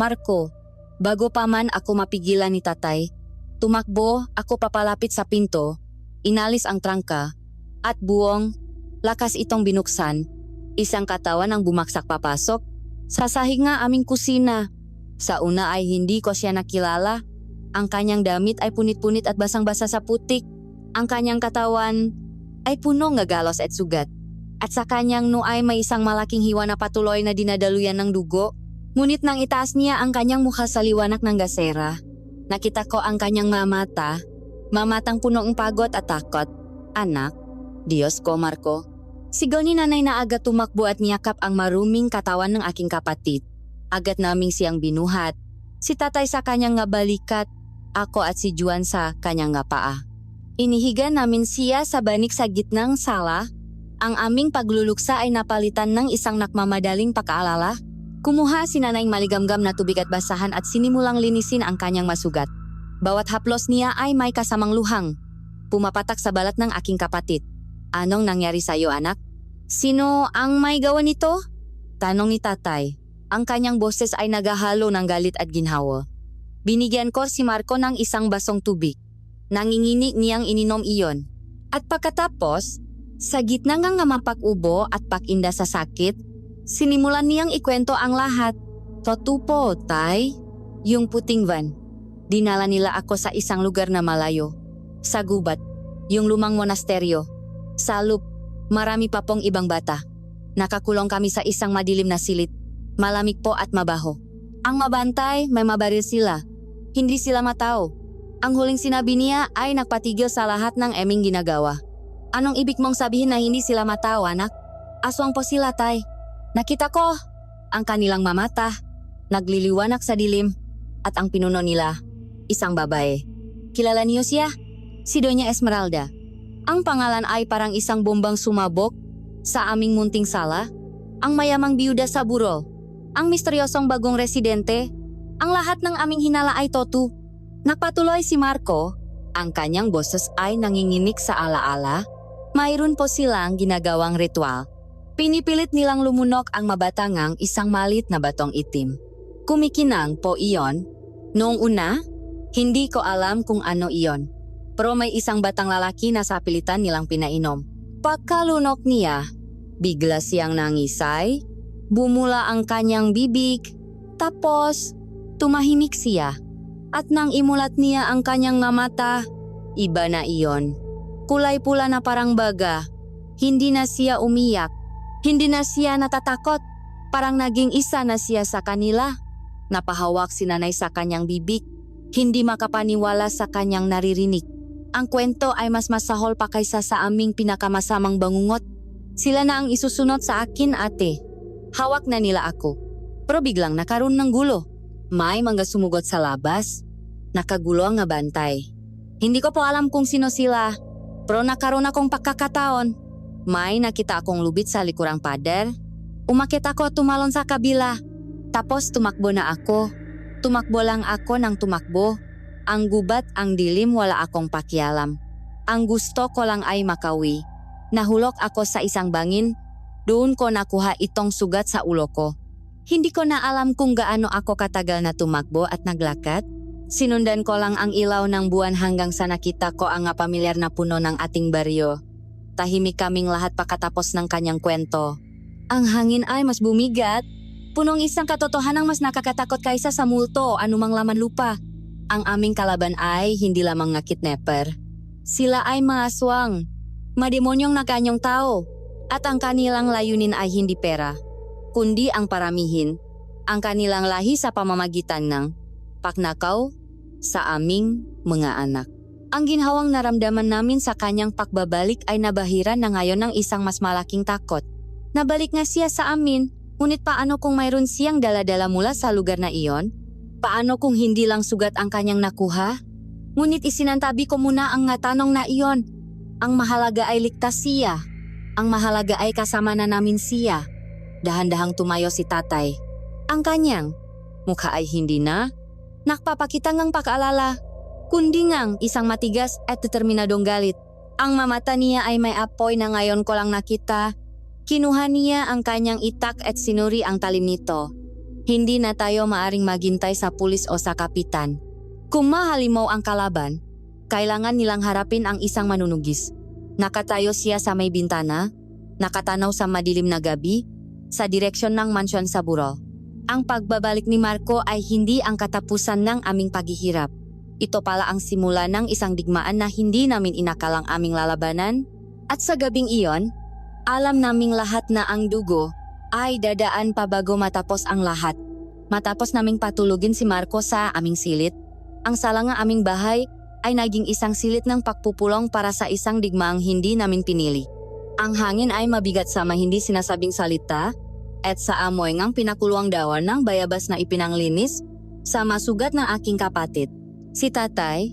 Marco, bago pa man ako mapigilan ni tatay, tumakbo ako papalapit sa pinto, inalis ang trangka, at buong, lakas itong binuksan. Isang katawan ang bumaksak papasok, sa sahig nga aming kusina. Sa una ay hindi ko siya nakilala. Ang kanyang damit ay punit-punit at basang-basa sa putik. Ang kanyang katawan ay puno ng galos at sugat. At sa kanyang noo ay may isang malaking hiwa na patuloy na dinadaluyan ng dugo. Ngunit nang itaas niya ang kanyang mukha sa liwanag ng gasera, nakita ko ang kanyang mamatang puno ng pagod at takot. Anak, Diyos ko Marco. Sigaw ni nanay na agad tumakbo at niyakap ang maruming katawan ng aking kapatid. Agad naming siyang binuhat. Si tatay sa kanyang nga balikat, ako at si Juan sa kanyang nga paa. Inihiga namin siya sa banig sa gitnang sala. Ang aming pagluluksa ay napalitan ng isang nakmamadaling pakaalala. Kumuha si nanay maligamgam na tubig at basahan at sinimulang linisin ang kanyang masugat. Bawat haplos niya ay may kasamang luhang. Pumapatak sa balat ng aking kapatid. Anong nangyari sa iyo, anak? Sino ang may gawa nito? Tanong ni tatay. Ang kanyang boses ay naghahalo ng galit at ginhawa. Binigyan ko si Marco ng isang basong tubig. Nanginginig niyang ininom iyon. At pagkatapos, sa gitna ng mapag-ubo at pakinda sa sakit, sinimulan niyang ikwento ang lahat. Totupo, tay. Yung puting van. Dinala nila ako sa isang lugar na malayo. Sa gubat, yung lumang monasteryo. Sa loop, marami pa pong ibang bata. Nakakulong kami sa isang madilim na silid. Malamig po at mabaho. Ang mabantay, may mabaril sila. Hindi sila matao. Ang huling sinabi niya ay nagpatigil sa lahat ng aming ginagawa. Anong ibig mong sabihin na hindi sila matao, anak? Aswang po sila, tay. Nakita ko ang kanilang mamata, nagliliwanag sa dilim, at ang pinuno nila, isang babae. Kilala niyo siya? Si Doña Esmeralda. Ang pangalan ay parang isang bombang sumabog sa aming munting sala. Ang mayamang biyuda sa burol. Ang misteryosong bagong residente. Ang lahat ng aming hinala ay totu. Nagpatuloy si Marco. Ang kanyang boses ay nanginginig sa alaala. Mayroon po silang ginagawang ritual. Pinipilit nilang lumunok ang mabatangang isang malit na batong itim. Kumikinang po iyon. Noong una, hindi ko alam kung ano iyon. Pero may isang batang lalaki na sa pilitan nilang pinainom. Pagkalunok niya, bigla siyang nangisay. Bumula ang kanyang bibig, tapos tumahimik siya. At nang imulat niya ang kanyang nga mata, iba na iyon. Kulay pula na parang baga. Hindi na siya umiyak. Hindi na siya natatakot. Parang naging isa na siya sa kanila. Napahawak si nanay sa kanyang bibig. Hindi makapaniwala sa kanyang naririnig. Ang kwento ay mas masahol pa kaysa sa aming pinakamasamang bangungot. Sila na ang isusunod sa akin, ate. Hawak na nila ako. Pero biglang nakaroon ng gulo. May mga sumugot sa labas. Nakagulo ang nga bantay. Hindi ko po alam kung sino sila. Pero nakaroon akong pagkakataon. May nakita akong lubid sa likurang pader. Umakit ako at tumalon sa kabila. Tapos tumakbo na ako. Tumakbo lang ako ng tumakbo. Ang gubat, ang dilim, wala akong pakialam. Ang gusto ko lang ay makawi. Nahulok ako sa isang bangin. Doon ko nakuha itong sugat sa ulo ko. Hindi ko na alam kung gaano ako katagal na tumakbo at naglakad. Sinundan ko lang ang ilaw ng buwan hanggang sa nakita ko ang pamilyar na puno ng ating baryo. Tahimik kaming lahat pagkatapos ng kanyang kwento. Ang hangin ay mas bumigat. Punong isang katotohanang mas nakakatakot kaysa sa multo o anumang laman lupa. Ang aming kalaban ay hindi lamang nga kidnapper. Sila ay mga aswang, mademonyong nakanyong tao. At ang kanilang layunin ay hindi pera, kundi ang paramihin ang kanilang lahi sa pamamagitan ng pagnakaw sa aming mga anak. Ang ginhawang naramdaman namin sa kanyang pagbabalik ay nabahiran na ngayon ng isang mas malaking takot. Nabalik nga siya sa amin, ngunit paano kung mayroon siyang daladala mula sa lugar na iyon? Paano kung hindi lang sugat ang kanyang nakuha? Ngunit isinantabi ko muna ang nga tanong na iyon. Ang mahalaga ay ligtas siya. Ang mahalaga ay kasama na namin siya. Dahan-dahang tumayo si tatay. Ang kanyang mukha ay hindi na nakpapakita ngang pag-aalala, kundi ngang isang matigas at determinadong galit. Ang mamata niya ay may apoy na ngayon ko lang nakita. Kinuha niya ang kanyang itak at sinuri ang talim nito. Hindi na tayo maaring maghintay sa pulis o sa kapitan. Kung mahalimaw ang kalaban, kailangan nilang harapin ang isang manunugis. Nakatayo siya sa may bintana, nakatanaw sa madilim na gabi, sa direksyon ng mansyon sa burol. Ang pagbabalik ni Marco ay hindi ang katapusan ng aming paghihirap. Ito pala ang simula ng isang digmaan na hindi namin inakalang aming lalabanan. At sa gabing iyon, alam naming lahat na ang dugo ay dadaan pa bago matapos ang lahat. Matapos naming patulugin si Marco sa aming silid, ang sala nga aming bahay ay naging isang silid ng pagpupulong para sa isang digmaang hindi namin pinili. Ang hangin ay mabigat sa hindi sinasabing salita at sa amoy ngang pinakuluang dawan ng bayabas na ipinanglinis sa masugat ng aking kapatid. Si tatay,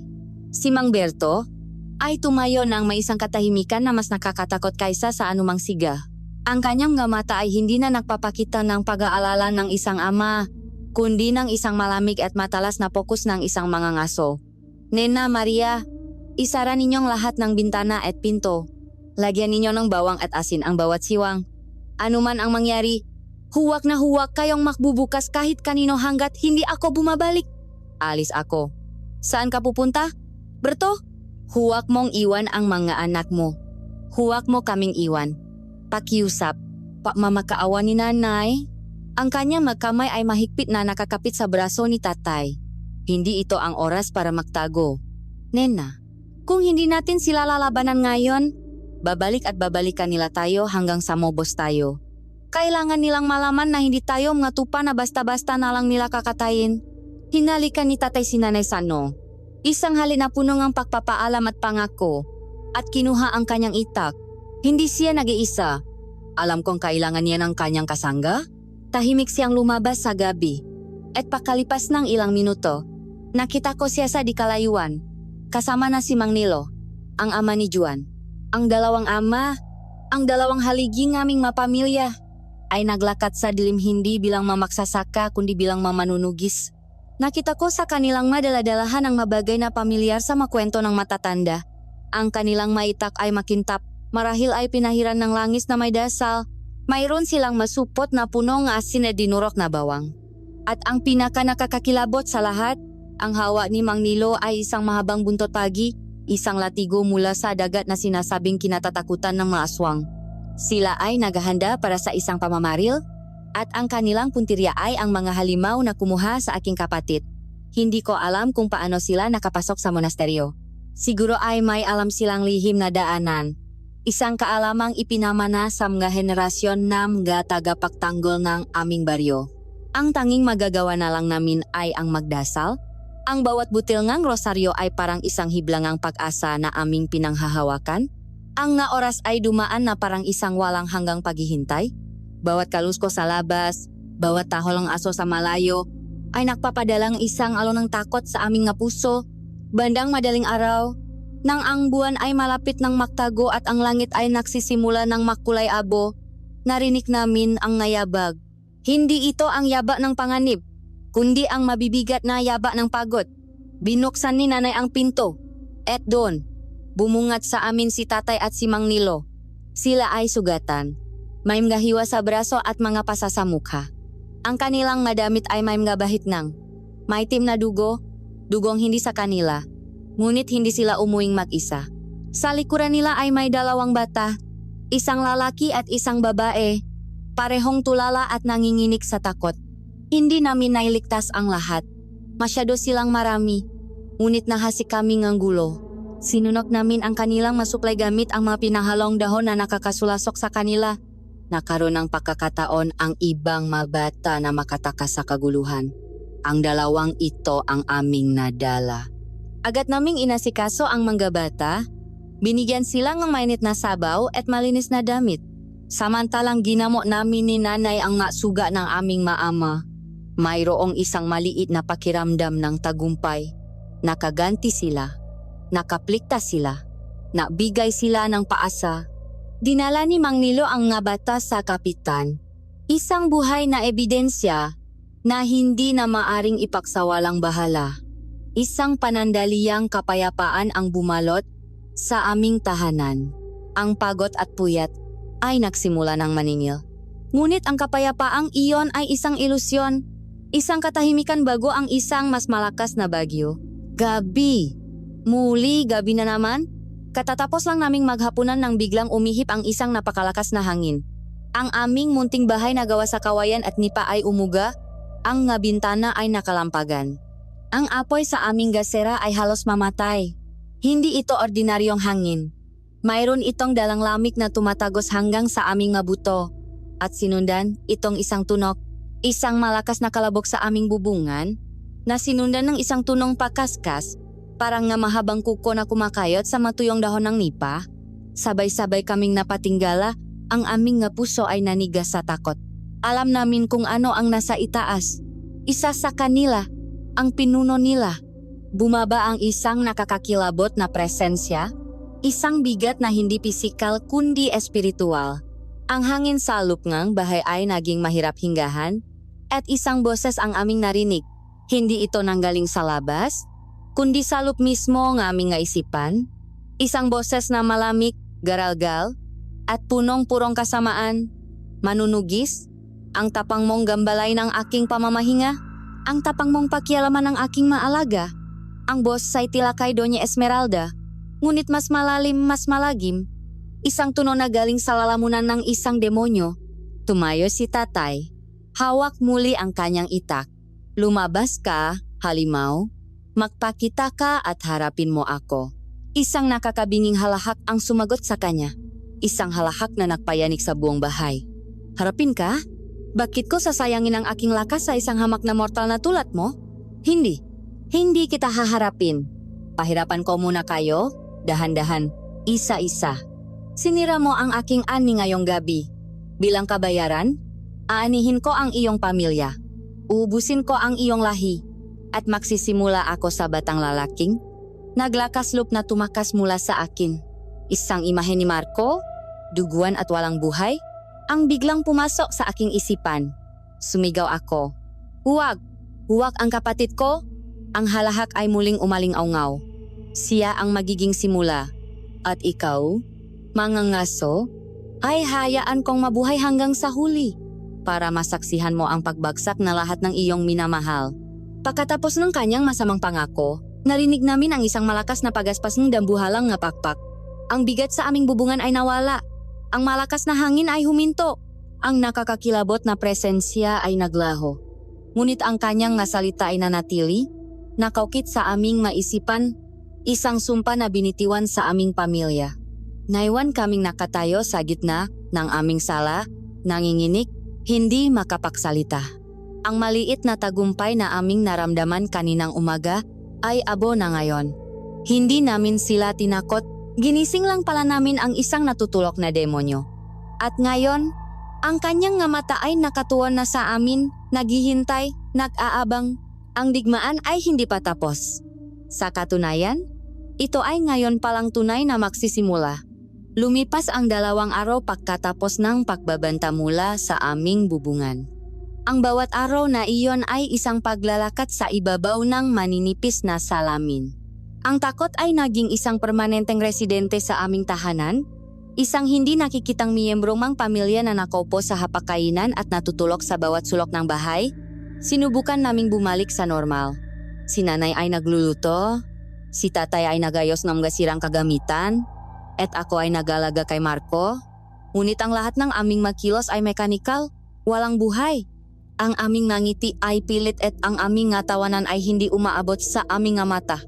si Mang Berto, ay tumayo ng may isang katahimikan na mas nakakatakot kaysa sa anumang siga. Ang kanyang mga mata ay hindi na nagpapakita ng pag-aalala ng isang ama, kundi ng isang malamig at matalas na pokus ng isang mga ngaso. Nena Maria, isara ninyong lahat ng bintana at pinto. Lagyan ninyo ng bawang at asin ang bawat siwang. Ano man ang mangyari, huwag na huwag kayong makbubukas kahit kanino hanggat hindi ako bumabalik. Alis ako. Saan ka pupunta? Berto, huwag mong iwan ang mga anak mo. Huwag mo kaming iwan. Pakiusap, pagmamakaawa ni nanay. Ang kanyang magkamay ay mahigpit na nakakapit sa braso ni tatay. Hindi ito ang oras para magtago. Nena, kung hindi natin sila lalabanan ngayon, babalik at babalikan nila tayo hanggang sa mobos tayo. Kailangan nilang malaman na hindi tayo mga tupa na basta-basta na lang nila kakatayin. Hinalikan ni tatay si Nanay Sano. Isang halina puno ng pagpapaalam at pangako. At kinuha ang kanyang itak. Hindi siya nag-iisa. Alam kong kailangan niya ng kanyang kasangga. Tahimik siyang lumabas sa gabi. At pakalipas ng ilang minuto, nakita ko siya sa di kalayuan. Kasama na si Mang Nilo, ang ama ni Juan. Ang dalawang ama, ang dalawang haligi ngaming mapamilya, ay naglakat sa dilim hindi bilang mamaksasaka kundi bilang mamanunugis. Nakita ko sa kanilang madaladalahan ang mabagay na pamilyar sa makwento ng matatanda. Ang kanilang maitak ay makintap, marahil ay pinahiran ng langis na may dasal. Mayroon silang masupot na puno ng asin at dinurok na bawang. At ang pinaka nakakakilabot sa lahat, ang hawa ni Mang Nilo ay isang mahabang buntot pagi, isang latigo mula sa dagat na sinasabing kinatatakutan ng mga aswang. Sila ay naghahanda para sa isang pamamaril, at ang kanilang puntirya ay ang mga halimaw na kumuha sa aking kapatid. Hindi ko alam kung paano sila nakapasok sa monasteryo. Siguro ay may alam silang lihim na daanan. Isang kaalamang ipinamana sa mga henerasyon na mga tagapagtanggol ng aming baryo. Ang tanging magagawa na lang namin ay ang magdasal. Ang bawat butil ngang rosaryo ay parang isang hiblangang pag-asa na aming pinanghahawakan. Ang nga oras ay dumaan na parang isang walang hanggang paghihintay. Bawat kalusko sa labas, bawat tahol ng aso sa malayo, ay nagpapadalang isang alon ng takot sa aming nga puso. Bandang madaling araw, nang ang buwan ay malapit ng magtago at ang langit ay nagsisimula ng makulay abo, narinig namin ang ngayabag. Hindi ito ang yaba ng panganib, kundi ang mabibigat na yaba ng pagod. Binuksan ni nanay ang pinto. At doon, bumungat sa amin si tatay at si Mang Nilo. Sila ay sugatan. May mga hiwa sa braso at mga pasa sa mukha. Ang kanilang madamit ay may mga bahitnang. May itim na dugo, dugong hindi sa kanila. Ngunit hindi sila umuwing mag-isa. Sa likuran nila ay may dalawang bata, isang lalaki at isang babae, parehong tulala at nanginginig sa takot. Hindi namin nailigtas ang lahat. Masyado silang marami, ngunit nahasik kami ng gulo. Sinunok namin ang kanilang masuklay gamit ang mga pinahalong dahon na nakakasulasok sa kanila. Nakaroon ng pagkakataon ang ibang mga bata na makatakas sa kaguluhan. Ang dalawang ito ang aming nadala. Agad naming inasikaso ang mga bata, binigyan sila ng mainit na sabaw at malinis na damit. Samantalang ginamo namin ni nanay ang nasuga ng aming maama. Mayroong isang maliit na pakiramdam ng tagumpay. Nakaganti sila, nakapliktas sila, nabigay sila ng paasa. Dinala ni Mang Nilo ang nga bata sa kapitan. Isang buhay na ebidensya na hindi na maaring ipagsawalang bahala. Isang panandaliang kapayapaan ang bumalot sa aming tahanan. Ang pagod at puyat ay nagsimula ng maningil. Ngunit ang kapayapaang iyon ay isang ilusyon, isang katahimikan bago ang isang mas malakas na bagyo. Gabi! Muli gabi na naman. Katatapos lang naming maghapunan nang biglang umihip ang isang napakalakas na hangin. Ang aming munting bahay na gawa sa kawayan at nipa ay umuga, ang nga bintana ay nakalampagan. Ang apoy sa aming gasera ay halos mamatay. Hindi ito ordinaryong hangin. Mayroon itong dalang lamig na tumatagos hanggang sa aming mga buto. At sinundan, itong isang tunok, Isang malakas na kalabok sa aming bubungan na sinundan ng isang tunong pakaskas, parang nga mahabang kuko na kumakayot sa matuyong dahon ng nipa. Sabay-sabay kaming napatinggala, ang aming nga puso ay nanigas sa takot. Alam namin kung ano ang nasa itaas. Isa sa kanila, ang pinuno nila. Bumaba ang isang nakakakilabot na presensya, isang bigat na hindi pisikal kundi espiritual. Ang hangin sa lupngang bahay ay naging mahirap hinggahan, at isang boses ang aming narinig. Hindi ito nanggaling sa labas, kundi sa lup mismo ng aming nga isipan. Isang boses na malamig, garalgal, at punong-purong kasamaan. Manunugis, ang tapang mong gambalay ng aking pamamahinga, ang tapang mong pakialaman ng aking maalaga. Ang boss ay tila kay Doña Esmeralda, ngunit mas malalim, mas malagim. Isang tunog na galing sa lalamunan ng isang demonyo. Tumayo si tatay. Hawak muli ang kanyang itak. Lumabas ka, halimaw. Magpakita ka at harapin mo ako. Isang nakakabinging halahak ang sumagot sa kanya. Isang halahak na nagpayanig sa buong bahay. Harapin ka? Bakit ko sasayangin ang aking lakas sa isang hamak na mortal na tulad mo? Hindi. Hindi kita haharapin. Pahirapan ko muna kayo, dahan-dahan, isa-isa. Sinira mo ang aking ani ngayong gabi. Bilang kabayaran, aanihin ko ang iyong pamilya. Uubusin ko ang iyong lahi. At magsisimula ako sa batang lalaking naglakaslop na tumakas mula sa akin. Isang imahe ni Marco, duguan at walang buhay, ang biglang pumasok sa aking isipan. Sumigaw ako. Huwag! Huwag ang kapatid ko! Ang halahak ay muling umaling-aungaw. Siya ang magiging simula. At ikaw, mga ngaso, ay hayaan kong mabuhay hanggang sa huli para masaksihan mo ang pagbagsak na lahat ng iyong minamahal. Pagkatapos ng kanyang masamang pangako, narinig namin ang isang malakas na pagaspas ng dambuhalang nga pakpak. Ang bigat sa aming bubungan ay nawala. Ang malakas na hangin ay huminto. Ang nakakakilabot na presensya ay naglaho. Ngunit ang kanyang nga salita ay nanatili, nakaukit sa aming maisipan, isang sumpa na binitiwan sa aming pamilya. Naiwan kaming nakatayo sa gitna ng aming sala, nanginginig, hindi makapagsalita. Ang maliit na tagumpay na aming naramdaman kaninang umaga ay abo na ngayon. Hindi namin sila tinakot, ginising lang pala namin ang isang natutulok na demonyo. At ngayon, ang kanyang nga mata ay nakatuon na sa amin, naghihintay, nag-aabang. Ang digmaan ay hindi pa tapos. Sa katunayan, ito ay ngayon palang tunay na magsisimula. Lumipas ang 2 araw pagkatapos ng pagbabanta mula sa aming bubungan. Ang bawat araw na iyon ay isang paglalakat sa ibabaw ng maninipis na salamin. Ang takot ay naging isang permanenteng residente sa aming tahanan, isang hindi nakikitang miyembrong mang pamilya na nakaupo sa hapagkainan at natutulok sa bawat sulok ng bahay. Sinubukan naming bumalik sa normal. Si nanay ay nagluluto, si tatay ay nagayos ng mga sirang kagamitan, at ako ay nagalaga kay Marco. Ngunit ang lahat ng aming makilos ay mekanikal, walang buhay. Ang aming ngangiti ay pilit at ang aming nga tawanan ay hindi umaabot sa aming nga mata.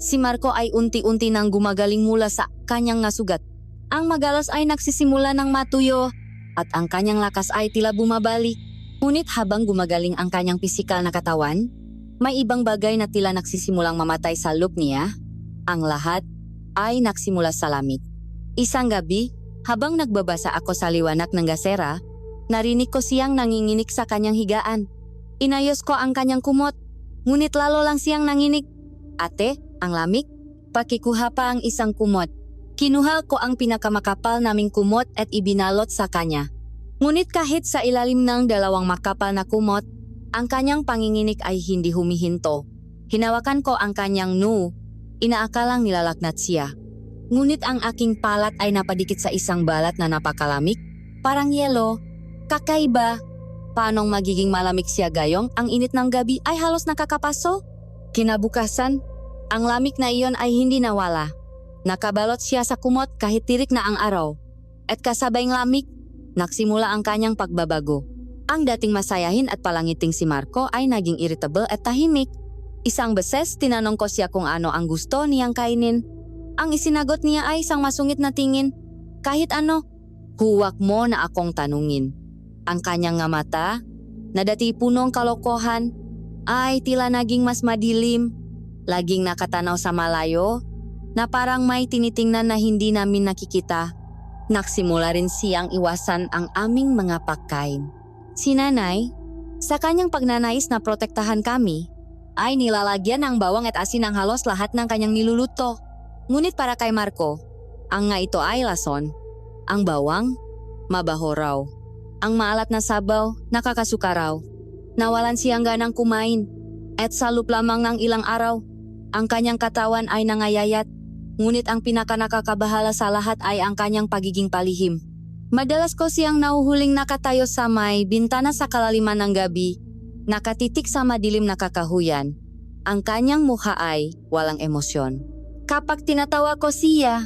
Si Marco ay unti-unti nang gumagaling mula sa kanyang nga sugat. Ang magalas ay nagsisimula ng matuyo at ang kanyang lakas ay tila bumabalik. Ngunit habang gumagaling ang kanyang pisikal na katawan, may ibang bagay na tila nagsisimulang mamatay sa loob niya. Ang lahat ay nagsimula sa lamig. Isang gabi, habang nagbabasa ako sa liwanag ng gasera, narinig ko siyang nanginginig sa kanyang higaan. Inayos ko ang kanyang kumot, ngunit lalo lang siyang nanginig. Ate, ang lamig? Pakikuha pa ang isang kumot. Kinuha ko ang pinakamakapal naming kumot at ibinalot sa kanya. Ngunit kahit sa ilalim ng 2 makapal na kumot, ang kanyang panginginig ay hindi humihinto. Hinawakan ko ang kanyang noo, inaakalang nilalaknat siya. Ngunit ang aking palat ay napadikit sa isang balat na napakalamig, parang yelo. Kakaiba. Paanong magiging malamig siya gayong ang init ng gabi ay halos nakakapaso? Kinabukasan, ang lamig na iyon ay hindi nawala. Nakabalot siya sa kumot kahit tirik na ang araw. At kasabayng lamig, nagsimula ang kanyang pagbabago. Ang dating masayahin at palangiting si Marco ay naging irritable at tahimik. Isang beses tinanong ko siya kung ano ang gusto niyang kainin. Ang isinagot niya ay isang masungit na tingin. Kahit ano, huwag mo na akong tanungin. Ang kanyang nga mata na dati punong kalokohan ay tila naging mas madilim, laging nakatanaw sa malayo, na parang may tinitingnan na hindi namin nakikita. Nagsimula rin siyang iwasan ang aming mga pagkain. Si nanay, sa kanyang pagnanais na protektahan kami, ay nilalagyan ng bawang at asin ang halos lahat ng kanyang niluluto. Ngunit para kay Marco, ang nga ito ay lason. Ang bawang, mabaho raw. Ang maalat na sabaw, nakakasuka raw. Nawalan siyang ganang kumain. At sa loob lamang ng ilang araw, ang kanyang katawan ay nangayayat. Ngunit ang pinakanakakabahala sa lahat ay ang kanyang pagiging palihim. Madalas ko siyang nahuhuling nakatayo sa may bintana sa kalaliman ng gabi, nakatitik sa madilim na kakahuyan. Ang kanyang mukha ay walang emosyon. Kapag tinatawa ko siya,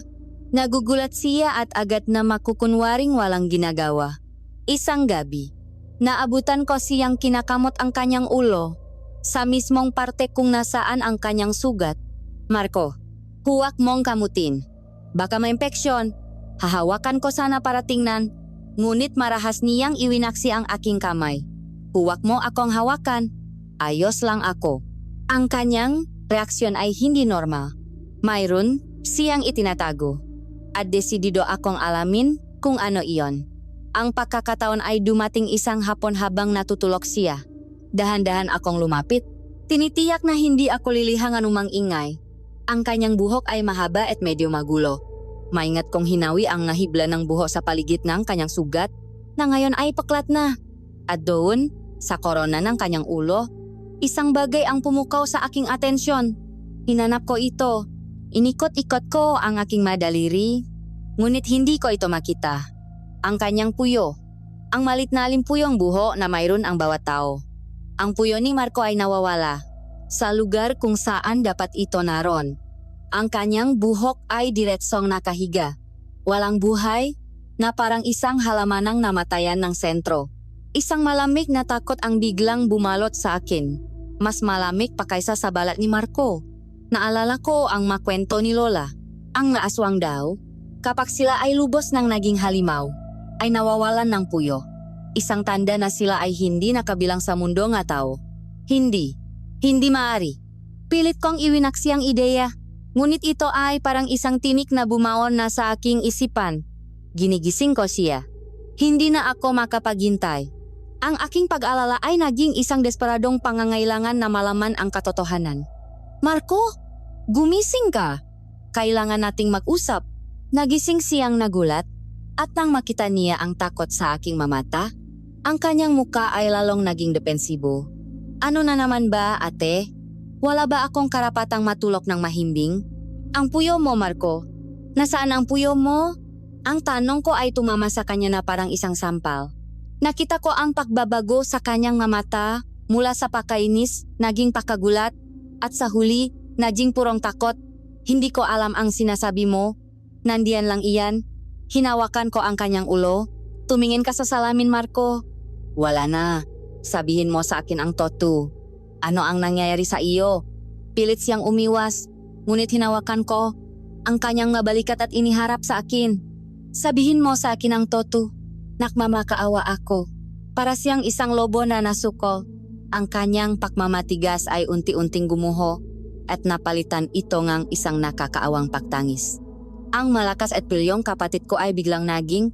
nagugulat siya at agad na makukunwaring walang ginagawa. Isang gabi, naabutan ko siyang kinakamot ang kanyang ulo sa mismong parte kung nasaan ang kanyang sugat. Marco, huwag mong kamutin. Baka maimpeksyon. Hahawakan ko sana para tingnan, ngunit marahas niyang iwinaksi ang aking kamay. Huwag mo akong hawakan. Ayos lang ako. Ang kanyang reaksyon ay hindi normal. Mayroon siyang itinatago. At desidido akong alamin kung ano iyon. Ang pagkakataon ay dumating isang hapon habang natutulog siya. Dahan-dahan akong lumapit. Tinitiyak na hindi ako lilihang anumang ingay. Ang kanyang buhok ay mahaba at medyo magulo. Maingat kong hinawi ang nahibla ng buhok sa paligid ng kanyang sugat na ngayon ay paklat na. At doon, sa korona ng kanyang ulo, isang bagay ang pumukaw sa aking atensyon. Hinanap ko ito. Inikot-ikot ko ang aking madaliri, ngunit hindi ko ito makita. Ang kanyang puyo. Ang malit na limpuyong buhok na mayroon ang bawat tao. Ang puyo ni Marco ay nawawala sa lugar kung saan dapat ito naroon. Ang kanyang buhok ay diretsong nakahiga. Walang buhay na parang isang halamanang namatayan ng sentro. Isang malamig na takot ang biglang bumalot sa akin. Mas malamig pa kaysa sa balat ni Marco. Naalala ko ang makwento ni Lola. Ang naaswang daw, kapag sila ay lubos ng naging halimaw, ay nawawalan ng puyo. Isang tanda na sila ay hindi nakabilang sa mundo nga tao. Hindi maaari. Pilit kong iwinaksi ang ideya. Ngunit ito ay parang isang tinik na bumaon na sa aking isipan. Ginigising ko siya. Hindi na ako makapaghintay. Ang aking pag-alala ay naging isang desperadong pangangailangan na malaman ang katotohanan. Marco, gumising ka. Kailangan nating mag-usap. Nagising siyang nagulat at nang makita niya ang takot sa aking mamata, ang kanyang muka ay lalong naging depensibo. Ano na naman ba, ate? Wala ba akong karapatang matulog ng mahimbing? Ang puyo mo, Marco. Nasaan ang puyo mo? Ang tanong ko ay tumama sa kanya na parang isang sampal. Nakita ko ang pagbabago sa kanyang mata mula sa pakainis, naging pakagulat, at sa huli, naging purong takot. Hindi ko alam ang sinasabi mo. Nandiyan lang iyan. Hinawakan ko ang kanyang ulo. Tumingin ka sa salamin, Marco. Wala na. Sabihin mo sa akin ang totoo. Ano ang nangyayari sa iyo? Pilit siyang umiwas, ngunit hinawakan ko ang kanyang mabalikat at iniharap sa akin. Sabihin mo sa akin ang totoo. Nakmamakaawa ako. Para siyang isang lobo na nasuko. Ang kanyang pagmamatigas ay unti-unting gumuho at napalitan ito ngang isang nakakaawang pagtangis. Ang malakas at pilyong kapatid ko ay biglang naging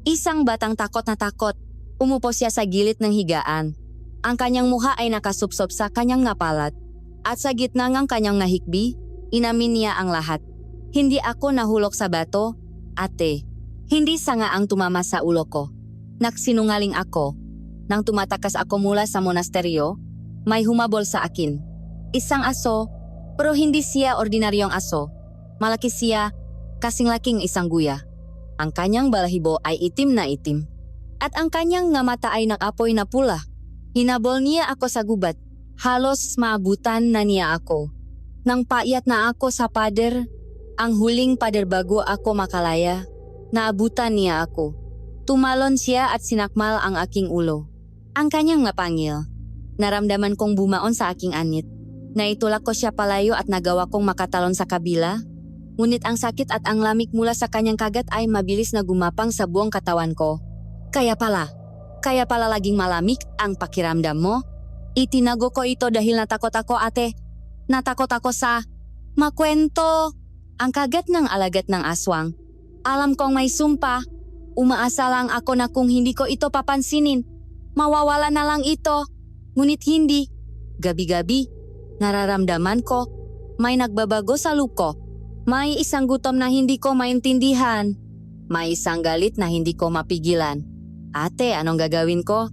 isang batang takot na takot. Umupo siya sa gilid ng higaan. Ang kanyang mukha ay nakasupsop sa kanyang ngapalat. At sa gitna ng kanyang nahikbi, inamin niya ang lahat. Hindi ako nahulog sa bato, ate. Hindi sanga ang tumama sa ulo ko. Nagsinungaling ako. Nang tumatakas ako mula sa monasteryo, may humabol sa akin. Isang aso, pero hindi siya ordinaryong aso. Malaki siya, kasing-laking isang guya. Ang kanyang balahibo ay itim na itim. At ang kanyang nga mata ay nakapoy na pula. Hinabol niya ako sa gubat. Halos maabutan na niya ako. Nang payat na ako sa pader, ang huling pader bago ako makalaya, naabutan niya ako. Tumalon siya at sinakmal ang aking ulo. Ang kanyang mapangil. Naramdaman kong bumaon sa aking anit. Naitulak ko siya palayo at nagawa kong makatalon sa kabila. Ngunit ang sakit at ang lamig mula sa kanyang kagat ay mabilis na gumapang sa buong katawan ko. Kaya pala, Kaya pala laging malamig ang pakiramdam mo? Itinago ko ito dahil natakot ako ate. Natakot ako sa makwento. Ang kagat ng alagat ng aswang. Alam kong may sumpa. Umaasa lang ako na kung hindi ko ito papansinin, mawawala na lang ito. Ngunit hindi. Gabi-gabi, nararamdaman ko, may nagbabago sa loob ko. May isang gutom na hindi ko maintindihan. May isang galit na hindi ko mapigilan. Ate, anong gagawin ko?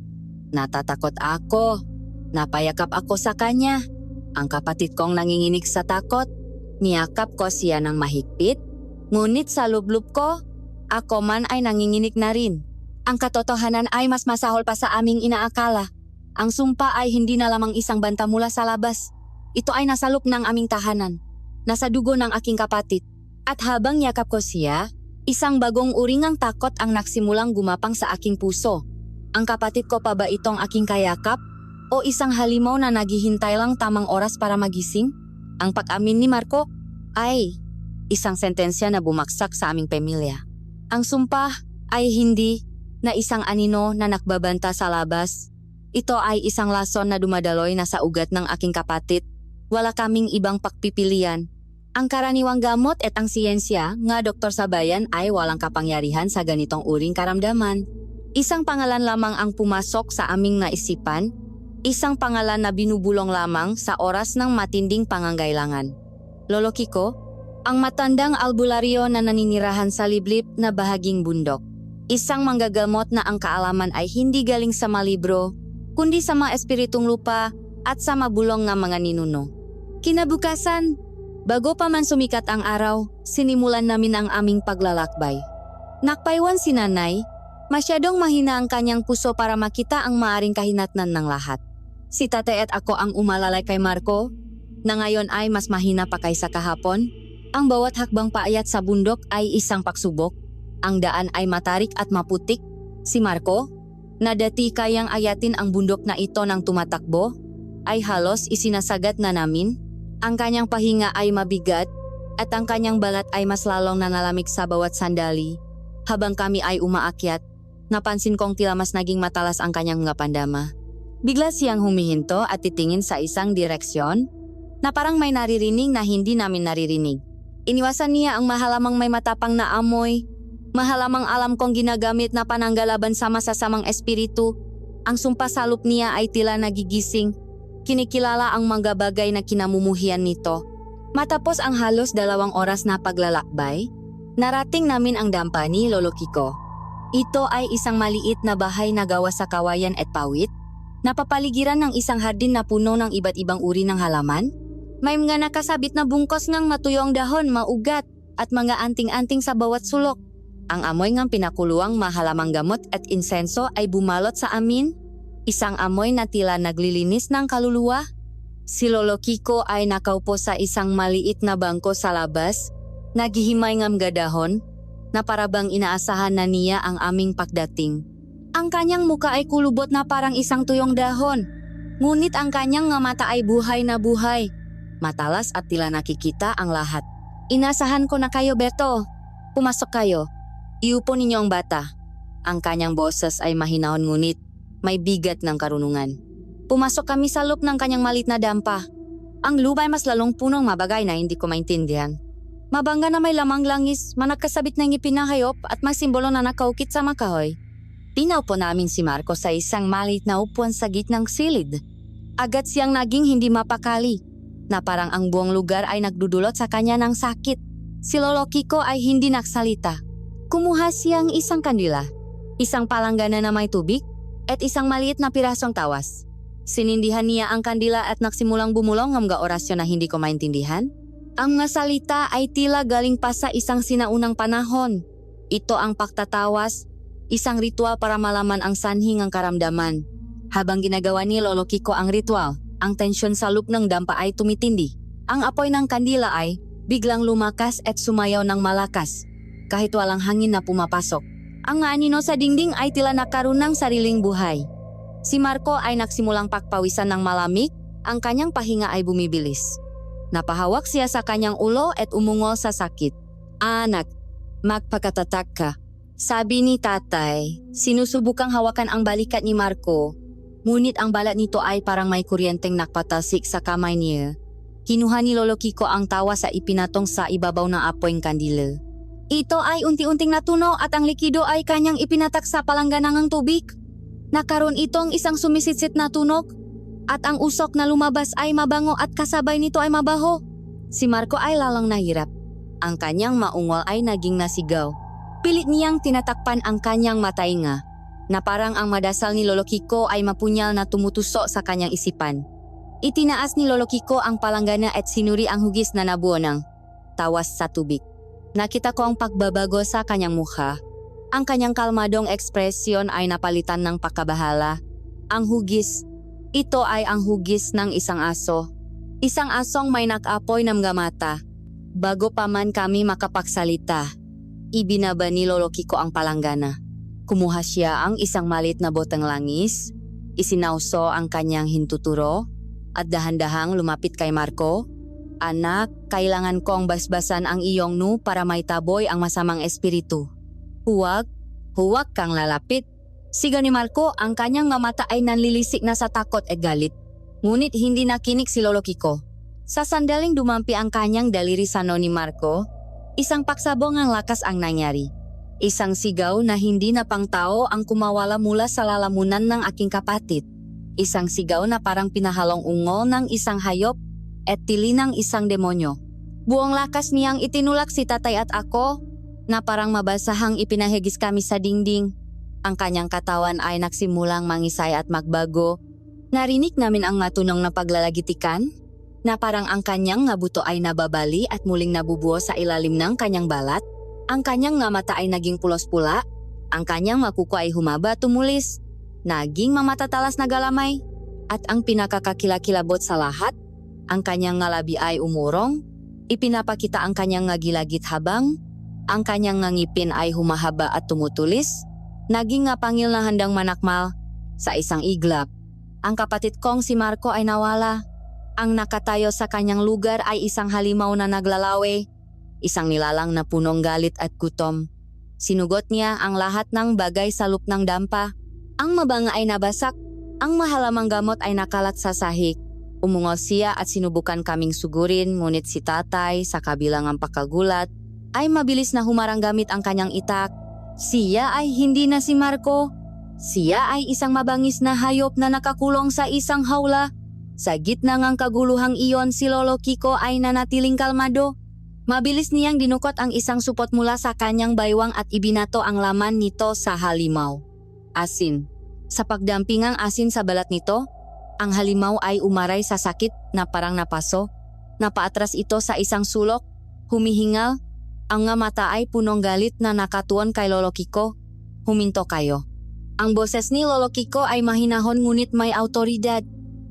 Natatakot ako. Napayakap ako sa kanya. Ang kapatid kong nanginginig sa takot. Niyakap ko siya ng mahigpit. Ngunit sa loob-loob ko, ako man ay nanginginig na rin. Ang katotohanan ay mas masahol pa sa aming inaakala. Ang sumpa ay hindi na lamang isang banta mula sa labas. Ito ay nasa loob ng aming tahanan. Nasa dugo ng aking kapatid. At habang yakap ko siya, isang bagong uringang takot ang nagsimulang gumapang sa aking puso. Ang kapatid ko pa ba itong aking kayakap? O isang halimaw na naghihintay lang tamang oras para magising? Ang pag-amin ni Marco ay isang sentensya na bumaksak sa aming pamilya. Ang sumpa ay hindi na isang anino na nakbabanta sa labas. Ito ay isang lason na dumadaloy na sa ugat ng aking kapatid. Wala kaming ibang pagpipilian. Ang karaniwang gamot at ang siyensya nga doktor sa bayan ay walang kapangyarihan sa ganitong uring karamdaman. Isang pangalan lamang ang pumasok sa aming naisipan. Isang pangalan na binubulong lamang sa oras ng matinding pangangailangan. Lolo Kiko, ang matandang albularyo na naninirahan sa liblib na bahaging bundok. Isang manggagamot na ang kaalaman ay hindi galing sa malibro, kundi sa mga espiritong lupa at sa mabulong ng mga ninuno. Kinabukasan, bago pa man sumikat ang araw, sinimulan namin ang aming paglalakbay. Nakpaywan si nanay, masyadong mahina ang kanyang puso para makita ang maaring kahinatnan ng lahat. Si tate at ako ang umalalay kay Marco, na ngayon ay mas mahina pa kaysa kahapon. Ang bawat hakbang paayat sa bundok ay isang pagsubok. Ang daan ay matarik at maputik. Si Marco, na dati kayang ayatin ang bundok na ito ng tumatakbo, ay halos isinasagat na namin. Ang kanyang pahinga ay mabigat at ang kanyang balat ay mas lalong nanalamig sa bawat sandali. Habang kami ay umaakyat, napansin kong tila mas naging matalas ang kanyang mga pandama. Bigla siyang humihinto at titingin sa isang direksyon na parang may naririnig na hindi namin naririnig. Iniwasan niya ang mahalamang may matapang na amoy, mahalamang alam kong ginagamit na pananggalaban sa masasamang espiritu. Ang sumpasalop niya ay tila nagigising. Kinikilala ang mga bagay na kinamumuhian nito. Matapos ang halos 2 oras na paglalakbay, narating namin ang dampa ni Lolo Kiko. Ito ay isang maliit na bahay na gawa sa kawayan at pawid, napapaligiran ng isang hardin na puno ng iba't ibang uri ng halaman. May mga nakasabit na bungkos ngang matuyong dahon, maugat, at mga anting-anting sa bawat sulok. Ang amoy ngang pinakuluang mahalamang gamot at insenso ay bumalot sa amin. Isang amoy na tila naglilinis ng kaluluwa. Si Lolo Kiko ay nakaupo sa isang maliit na bangko sa labas, naghihimay ng gadahon, na parabang inaasahan na niya ang aming pagdating. Ang kanyang muka ay kulubot na parang isang tuyong dahon, ngunit ang kanyang nga mata ay buhay na buhay. Matalas at tila nakikita ang lahat. Inasahan ko na kayo, Beto. Pumasok kayo. Iupo ninyo ang bata. Ang kanyang boses ay mahinahon ngunit may bigat ng karunungan. Pumasok kami sa loob ng kanyang malit na dampa. Ang lupa ay mas lalong punong mabagay na hindi ko maintindihan. Mabangga na may lamang langis, managkasabit na ngipin na hayop at may simbolo na nakaukit sa makahoy. Pinaupo namin si Marco sa isang maliit na upuan sa gitnang silid. Agad siyang naging hindi mapakali, na parang ang buong lugar ay nagdudulot sa kanya ng sakit. Si Lolo Kiko ay hindi nagsalita. Kumuha siyang isang kandila, isang palanggana na may tubig, at isang maliit na pirasong tawas. Sinindihan niya ang kandila at nagsimulang bumulong ng mga orasyon na hindi ko maintindihan. Ang mga salita ay tila galing pa sa isang sinaunang panahon. Ito ang pagtatawas, isang ritual para malaman ang sanhi ng karamdaman. Habang ginagawa ni Lolo Kiko ang ritual, ang tensyon sa loob ng dampa ay tumitindi. Ang apoy ng kandila ay biglang lumakas at sumayaw ng malakas, kahit walang hangin na pumapasok. Ang anino sa dingding ay tila nakaroon ng sariling buhay. Si Marco ay nagsimulang pakpawisan ng malamig, ang kanyang pahinga ay bumibilis. Napahawak siya sa kanyang ulo at umungol sa sakit. Anak, magpakatatak ka. Sabi ni tatay, sinusubukang hawakan ang balikat ni Marco. Ngunit ang balat nito ay parang may kuryenteng nakpatalsik sa kamay niya. Kinuha ni Lolo Kiko ang tawa sa ipinatong sa ibabaw ng apoyng kandila. Ito ay unti-unting natunaw at ang likido ay kanyang ipinatak sa palangganang tubig. Nakaroon itong isang sumisitsit na tunog at ang usok na lumabas ay mabango at kasabay nito ay mabaho. Si Marco ay lalang nahirap. Ang kanyang maungol ay naging nasigaw. Pilit niyang tinatakpan ang kanyang matainga na parang ang madasal ni Lolo Kiko ay mapunyal na tumutuso sa kanyang isipan. Itinaas ni Lolo Kiko ang palanggana at sinuri ang hugis na nabuo ng tawas sa tubig. Nakita ko ang pagbabago sa kanyang mukha. Ang kanyang kalmadong ekspresyon ay napalitan ng pagkabahala. Ang hugis, ito ay ang hugis ng isang aso. Isang asong may nakapoy ng gamata. Bago pa man kami makapagsalita, ibinaba ni Lolo Kiko ang palanggana. Kumuha siya ang isang maliit na botang langis, isinauso ang kanyang hintuturo, at dahan-dahang lumapit kay Marco. Anak, kailangan kong basbasan ang iyong nu para maitaboy ang masamang espiritu. Huwag kang lalapit. Sigaw ni Marco, ang kanyang mga mata ay nanlilisik na sa takot at galit. Ngunit hindi nakinig si Lolo Kiko. Sa sandaling dumampi ang kanyang daliri sa noo ni Marco, isang paksabong ang lakas ang nangyari. Isang sigaw na hindi na pangtao ang kumawala mula sa lalamunan ng aking kapatid. Isang sigaw na parang pinahalong ungol ng isang hayop at tili ng isang demonyo. Buong lakas niyang itinulak si tatay at ako na parang mabasahang ipinahigis kami sa dingding. Ang kanyang katawan ay nagsimulang mangisay at magbago. Narinig namin ang matunong na paglalagitikan na parang ang kanyang nga buto ay nababali at muling nabubuo sa ilalim ng kanyang balat. Ang kanyang nga mata ay naging pulos-pula. Ang kanyang makuko ay humaba tumulis. Naging mamatatalas na galamay. At ang pinakakakilakilabot sa lahat, ang kanyang nga labi ay umurong. Ipinapakita ang kanyang nga gilagit habang ang kanyang nga ngipin ay humahaba at tumutulis. Naging nga pangil na handang manakmal sa isang iglap. Ang kapatid kong si Marco ay nawala. Ang nakatayo sa kanyang lugar ay isang halimaw na naglalawi. Isang nilalang na punong galit at gutom. Sinugot niya ang lahat ng bagay sa loop ng dampa. Ang mabanga ay nabasak. Ang mahalamang gamot ay nakalat sa sahig. Umungol siya at sinubukan kaming sugurin, ngunit si tatay, sa kabilang ang pagkagulat, ay mabilis na humarang gamit ang kanyang itak. Siya ay hindi na si Marco. Siya ay isang mabangis na hayop na nakakulong sa isang hawla. Sa gitna ng kaguluhang iyon, si Lolo Kiko ay nanatiling kalmado. Mabilis niyang dinukot ang isang supot mula sa kanyang baywang at ibinato ang laman nito sa halimaw. Asin. Sa pagdampingang asin sa balat nito, ang halimaw ay umaray sa sakit na parang napaso. Napaatras ito sa isang sulok, humihingal. Ang nga mata ay punong galit na nakatuon kay Lolo Kiko. Huminto kayo. Ang boses ni Lolo Kiko ay mahinahon ngunit may autoridad.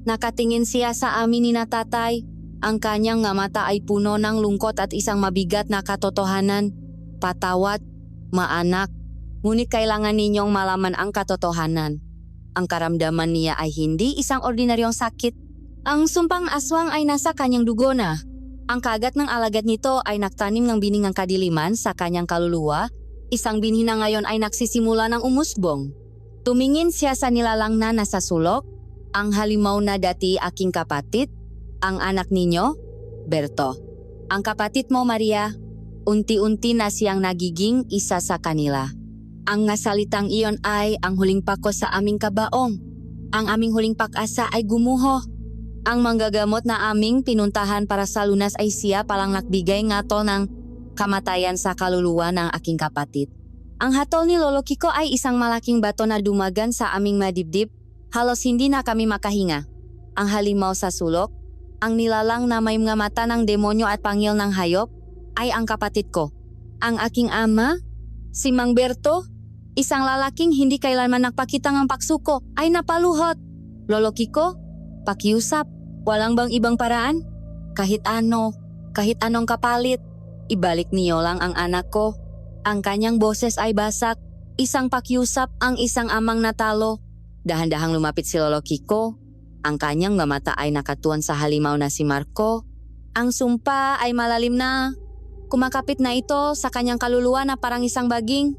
Nakatingin siya sa amin ni na tatay. Ang kanyang nga mata ay puno ng lungkot at isang mabigat na katotohanan. Patawad, maanak. Ngunit kailangan ninyong malaman ang katotohanan. Ang karamdaman niya ay hindi isang ordinaryong sakit. Ang sumpang aswang ay nasa kanyang dugo na. Ang kagat ng alagad nito ay nagtanim ng biningang kadiliman sa kanyang kaluluwa. Isang binhi na ngayon ay nagsisimula ng umusbong. Tumingin siya sa nilalang na nasa sulok. Ang halimaw na dati aking kapatid. Ang anak ninyo, Berto. Ang kapatid mo, Maria, unti-unti na siyang nagiging isa sa kanila. Ang nasalitang iyon ay ang huling pako sa aming kabaong. Ang aming huling pag-asa ay gumuho. Ang manggagamot na aming pinuntahan para sa lunas ay siya palang nagbigay ngato ng kamatayan sa kaluluwa ng aking kapatid. Ang hatol ni Lolo Kiko ay isang malaking bato na dumagan sa aming madibdib. Halos hindi na kami makahinga. Ang halimaw sa sulok, ang nilalang na may mga mata ng demonyo at pangil ng hayop, ay ang kapatid ko. Ang aking ama, si Mang Berto, isang lalaking hindi kailanman nagpakita ng pagsuko, ay napaluhot. Lolo Kiko, pakiusap, walang bang ibang paraan? Kahit anong kapalit, ibalik niyo lang ang anak ko. Ang kanyang boses ay basak, isang pakiusap ang isang amang natalo. Dahan-dahang lumapit si Lolo Kiko. Ang kanyang mga mata ay nakatuon sa halimaw na si Marco. Ang sumpa ay malalim na. Kumakapit na ito sa kanyang kaluluwa na parang isang baging.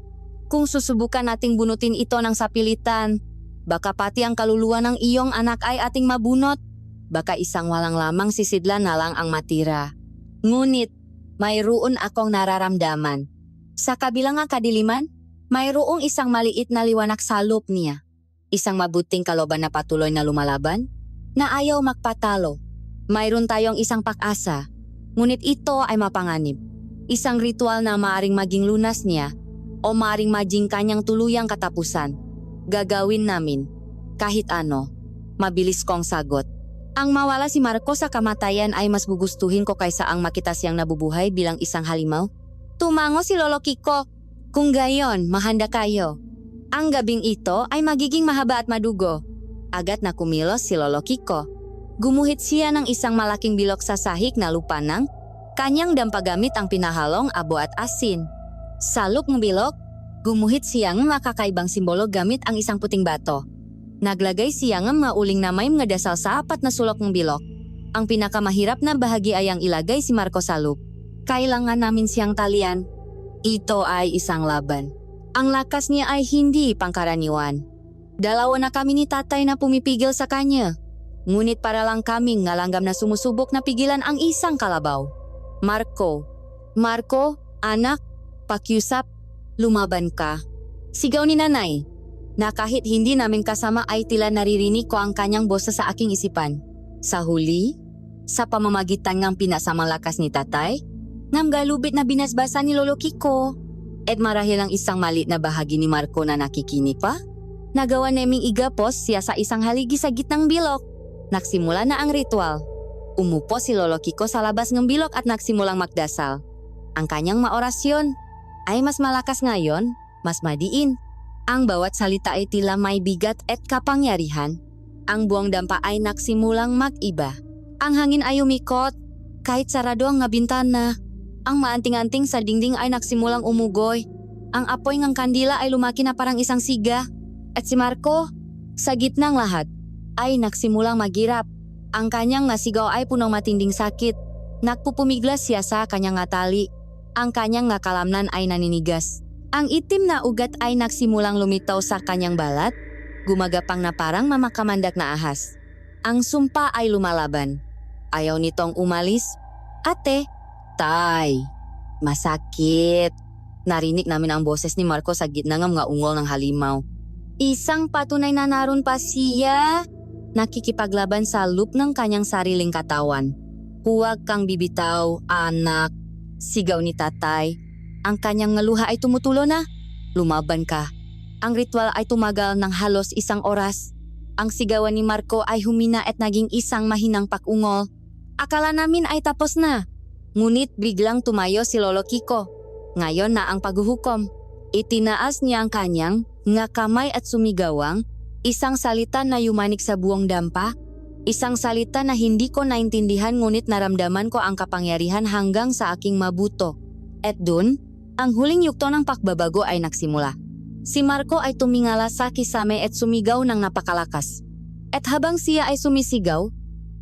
Kung susubukan nating bunutin ito ng sapilitan, baka pati ang kaluluwa ng iyong anak ay ating mabunot. Baka isang walang lamang sisidlan na lang ang matira. Ngunit, mayroon akong nararamdaman. Sa kabilang ang kadiliman, mayroong isang maliit na liwanag sa loob niya. Isang mabuting kaloban na patuloy na lumalaban, na ayaw magpatalo. Mayroon tayong isang pag-asa, ngunit ito ay mapanganib. Isang ritual na maaring maging lunas niya o maaring maging kanyang tuluyang katapusan. Gagawin namin, kahit ano, mabilis kong sagot. Ang mawala si Marco sa kamatayan ay mas gugustuhin ko kaysa ang makita siyang nabubuhay bilang isang halimaw. Tumango si Lolo Kiko. Kung gayon, mahanda kayo. Ang gabing ito ay magiging mahaba at madugo. Agad na kumilos si Lolo Kiko. Gumuhit siya ng isang malaking bilok sa sahig na lupanang, kanyang dampagamit ang pinahalong abo at asin. Sa loob ng bilok, gumuhit siya ng makakaibang simbolo gamit ang isang puting bato. Naglagay siya ng mauling na may mga dasal sa apat na sulok ng bilok. Ang pinakamahirap na bahagi ay ang ilagay si Marco sa loop. Kailangan namin siyang talian. Ito ay isang laban. Ang lakas niya ay hindi pangkaraniwan. Dalawa na kami ni tatay na pumipigil sa kanya. Ngunit para lang kaming ngalanggam na sumusubok na pigilan ang isang kalabaw. Marco, anak, pakiusap, lumaban ka. Sigaw ni nanay, na kahit hindi namin kasama ay tila naririnig ko ang kanyang boses sa aking isipan. Sa huli, sa pamamagitan ng pinasamang lakas ni tatay, namgalubit na binasbasa ni Lolo Kiko. At marahil ang isang maliit na bahagi ni Marco na nakikinig pa, nagawa naming igapos siya sa isang haligi sa gitnang bilok. Nagsimula na ang ritual. Umupo si Lolo Kiko sa labas ng bilok at nagsimulang magdasal. Ang kanyang maorasyon ay mas malakas ngayon, mas madiin. Ang bawat salita ay tila may bigat at kapangyarihan. Ang buong dampa ay nagsimulang mag-iba. Ang hangin ay umikot, kahit sarado ang nga bintana. Ang maanting-anting sa dingding ay nagsimulang umugoy. Ang apoy ng kandila ay lumaki na parang isang siga. At si Marco, sa gitnang lahat, ay nagsimulang magirap. Ang kanyang nasigaw ay punong matinding sakit. Nagpupumiglas siya sa kanyang tali. Ang kanyang kalamnan ay naninigas. Ang itim na ugat ay nagsimulang lumitaw sa kanyang balat, gumagapang na parang mamakamandak na ahas. Ang sumpa ay lumalaban. Ayaw nitong umalis. Ate, tay, masakit. Narinig namin ang boses ni Marco sa gitna ng mga ungol ng halimaw. Isang patunay na naroon pa siya. Nakikipaglaban sa loop ng kanyang sariling katawan. Huwag kang bibitaw, anak. Sigaw ni tatay. Ang kanyang ngaluha ay tumutulo na. Lumaban ka. Ang ritual ay tumagal ng halos isang oras. Ang sigawan ni Marco ay humina at naging isang mahinang pakungol. Akala namin ay tapos na. Ngunit biglang tumayo si Lolo Kiko. Ngayon na ang paghuhukom. Itinaas niya ang kanyang nga kamay at sumigawang, isang salita na yumanik sa buong dampa, isang salita na hindi ko naintindihan ngunit naramdaman ko ang kapangyarihan hanggang sa aking mabuto. At dun, ang huling yugto ng pakbabago ay nagsimula. Si Marco ay tumingala sa kisame at sumigaw ng napakalakas. At habang siya ay sumisigaw,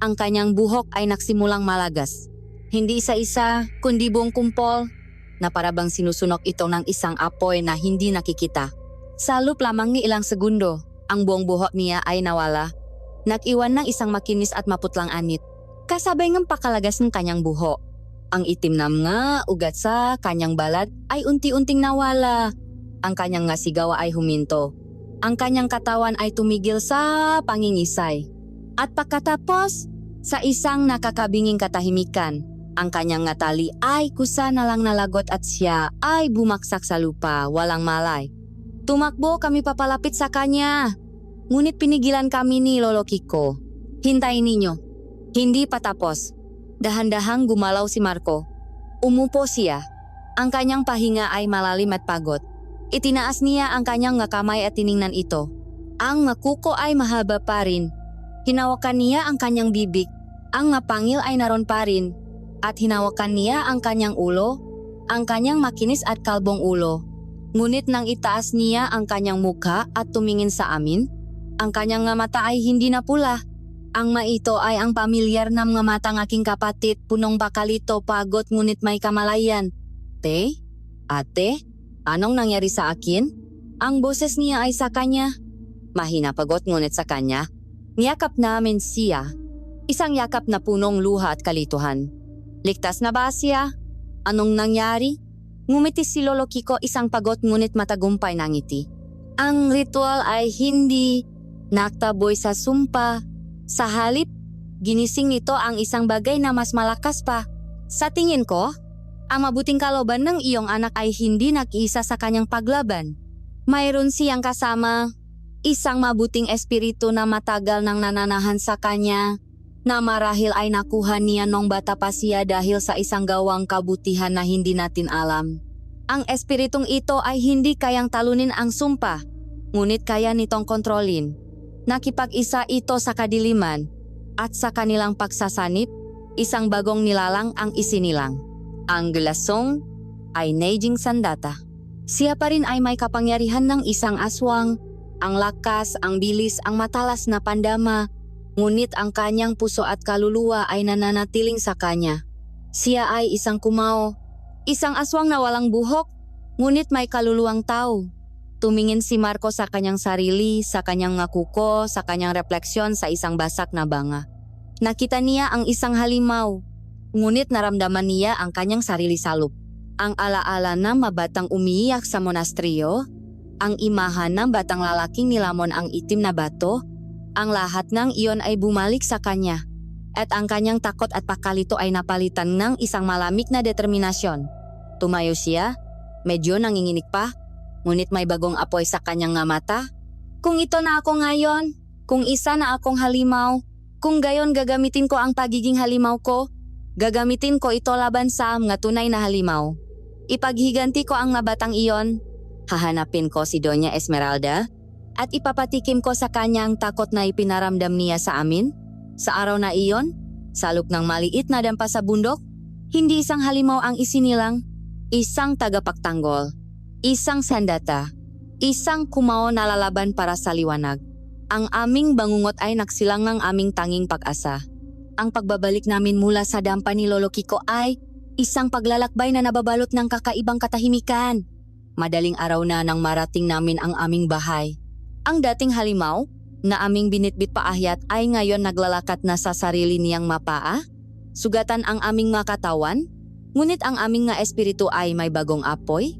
ang kanyang buhok ay nagsimulang malagas. Hindi isa-isa, kundi buong kumpol, na parabang sinusunok ito ng isang apoy na hindi nakikita. Sa loop lamang ni ilang segundo, ang buong buhok niya ay nawala. Nag-iwan ng isang makinis at maputlang anit. Kasabay ng pakalagas ng kanyang buhok. Ang itim na mga ugat sa kanyang balat ay unti-unting nawala. Ang kanyang nga sigaw ay huminto. Ang kanyang katawan ay tumigil sa pangingisay. At pagkatapos, sa isang nakakabinging katahimikan, ang kanyang nga tali ay kusa na lang nalagot at siya ay bumaksak sa lupa, walang malay. Tumakbo kami papalapit sa kanya. Ngunit pinigilan kami ni Lolo Kiko. Hintayin ninyo. Hindi pa tapos. Dahan-dahang gumalaw si Marco. Umupo siya. Ang kanyang pahinga ay malalim at pagod. Itinaas niya ang kanyang nga kamay at tiningnan ito. Ang nga kuko ay mahaba pa rin. Hinawakan niya ang kanyang bibig. Ang nga pangil ay naroon pa rin. At hinawakan niya ang kanyang ulo, ang kanyang makinis at kalbong ulo. Ngunit nang itaas niya ang kanyang mukha at tumingin sa amin, ang kanyang nga mata ay hindi na pula. Ang maito ay ang pamilyar na mga matang aking kapatid, punong bakalito, pagod ngunit may kamalayan. Ate, anong nangyari sa akin? Ang boses niya ay sa kanya. Mahina pagot ngunit sa kanya. Niyakap namin siya. Isang yakap na punong luha at kalituhan. Ligtas na ba siya? Anong nangyari? Ngumiti si Lolo Kiko isang pagot ngunit matagumpay na ngiti. Ang ritual ay hindi naktaboy sa sumpa. Sa halip, ginising nito ang isang bagay na mas malakas pa. Sa tingin ko, ang mabuting kalooban ng iyong anak ay hindi nag-iisa sa kanyang paglaban. Mayroon siyang kasama, isang mabuting espiritu na matagal nang nananahan sa kanya, na marahil ay nakuha niya nung bata pa siya dahil sa isang gawang kabutihan na hindi natin alam. Ang espiritong ito ay hindi kayang talunin ang sumpa, ngunit kaya nitong kontrolin. Nakipag-isa ito sa kadiliman, at sa kanilang pagsasanip, isang bagong nilalang ang isinilang. Ang Gelasong ay Nejing Sandata. Siya pa rin ay may kapangyarihan ng isang aswang, ang lakas, ang bilis, ang matalas na pandama, ngunit ang kanyang puso at kaluluwa ay nananatiling sa kanya. Siya ay isang kumao, isang aswang na walang buhok, ngunit may kaluluwang tao. Tumingin si Marco sa kanyang sarili, sa kanyang kuko, sa kanyang refleksyon sa isang basak na banga. Nakita niya ang isang halimaw, ngunit naramdaman niya ang kanyang sarili salop. Ang alaala ng mabatang umiiyak sa monasteryo, ang imahan ng batang lalaking nilamon ang itim na bato, ang lahat ng iyon ay bumalik sa kanya. At ang kanyang takot at pakalito ay napalitan ng isang malamig na determinasyon. Tumayo siya, medyo nanginginig pa, ngunit may bagong apoy sa kanyang mata. Kung ito na ako ngayon, kung isa na akong halimaw, kung gayon gagamitin ko ang pagiging halimaw ko, gagamitin ko ito laban sa mga tunay na halimaw. Ipaghiganti ko ang nabatang iyon, hahanapin ko si Doña Esmeralda, at ipapatikim ko sa kanyang takot na ipinaramdam niya sa amin. Sa araw na iyon, salok ng maliit na dampa sa bundok, hindi isang halimaw ang isinilang, isang tagapagtanggol, isang sandata, isang kumao na lalaban para sa liwanag. Ang aming bangungot ay nagsilang ng aming tanging pag-asa. Ang pagbabalik namin mula sa dampa ni Lolo Kiko ay isang paglalakbay na nababalot ng kakaibang katahimikan. Madaling araw na nang marating namin ang aming bahay. Ang dating halimaw na aming binitbit paahyat ay ngayon naglalakad na sa sarili niyang mapaa. Sugatan ang aming makatawan, ngunit ang aming nga espiritu ay may bagong apoy.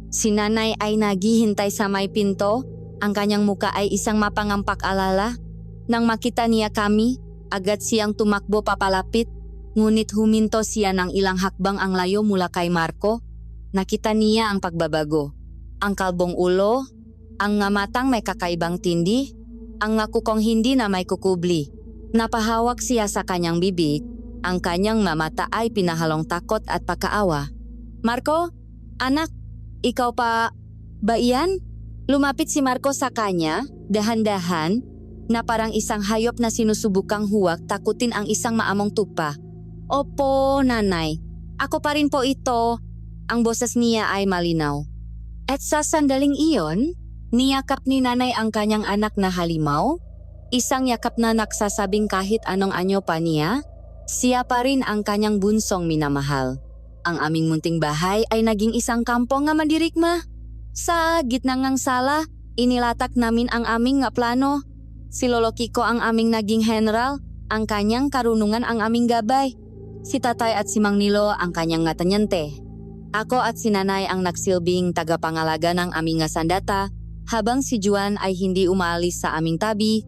Si nanay ay naghihintay sa may pinto, ang kanyang muka ay isang mapangampak alala. Nang makita niya kami, agad siyang tumakbo papalapit, ngunit huminto siya ng ilang hakbang ang layo mula kay Marco. Nakita niya ang pagbabago. Ang kalbong ulo, ang nga matang may kakaibang tindi, ang nga kukong hindi na may kukubli. Napahawak siya sa kanyang bibig, ang kanyang mamata ay pinahalong takot at pagkaawa. Marco, anak, ikaw pa ba iyan? Lumapit si Marco sa kanya, dahan-dahan, na parang isang hayop na sinusubukang huwag takutin ang isang maamong tupa. Opo, nanay. Ako pa rin po ito. Ang boses niya ay malinaw. At sa sandaling iyon, niyakap ni nanay ang kanyang anak na halimaw. Isang yakap na nagsasabing kahit anong anyo pa niya, siya pa rin ang kanyang bunsong minamahal. Ang aming munting bahay ay naging isang kampo nga mandirigma. Sa gitna ngang sala, inilatak namin ang aming nga plano. Si Lolo Kiko ang aming naging general, ang kanyang karunungan ang aming gabay. Si tatay at si Mang Nilo ang kanyang nga tanyente. Ako at si nanay ang nagsilbing tagapangalaga ng aming nga sandata, habang si Juan ay hindi umaalis sa aming tabi,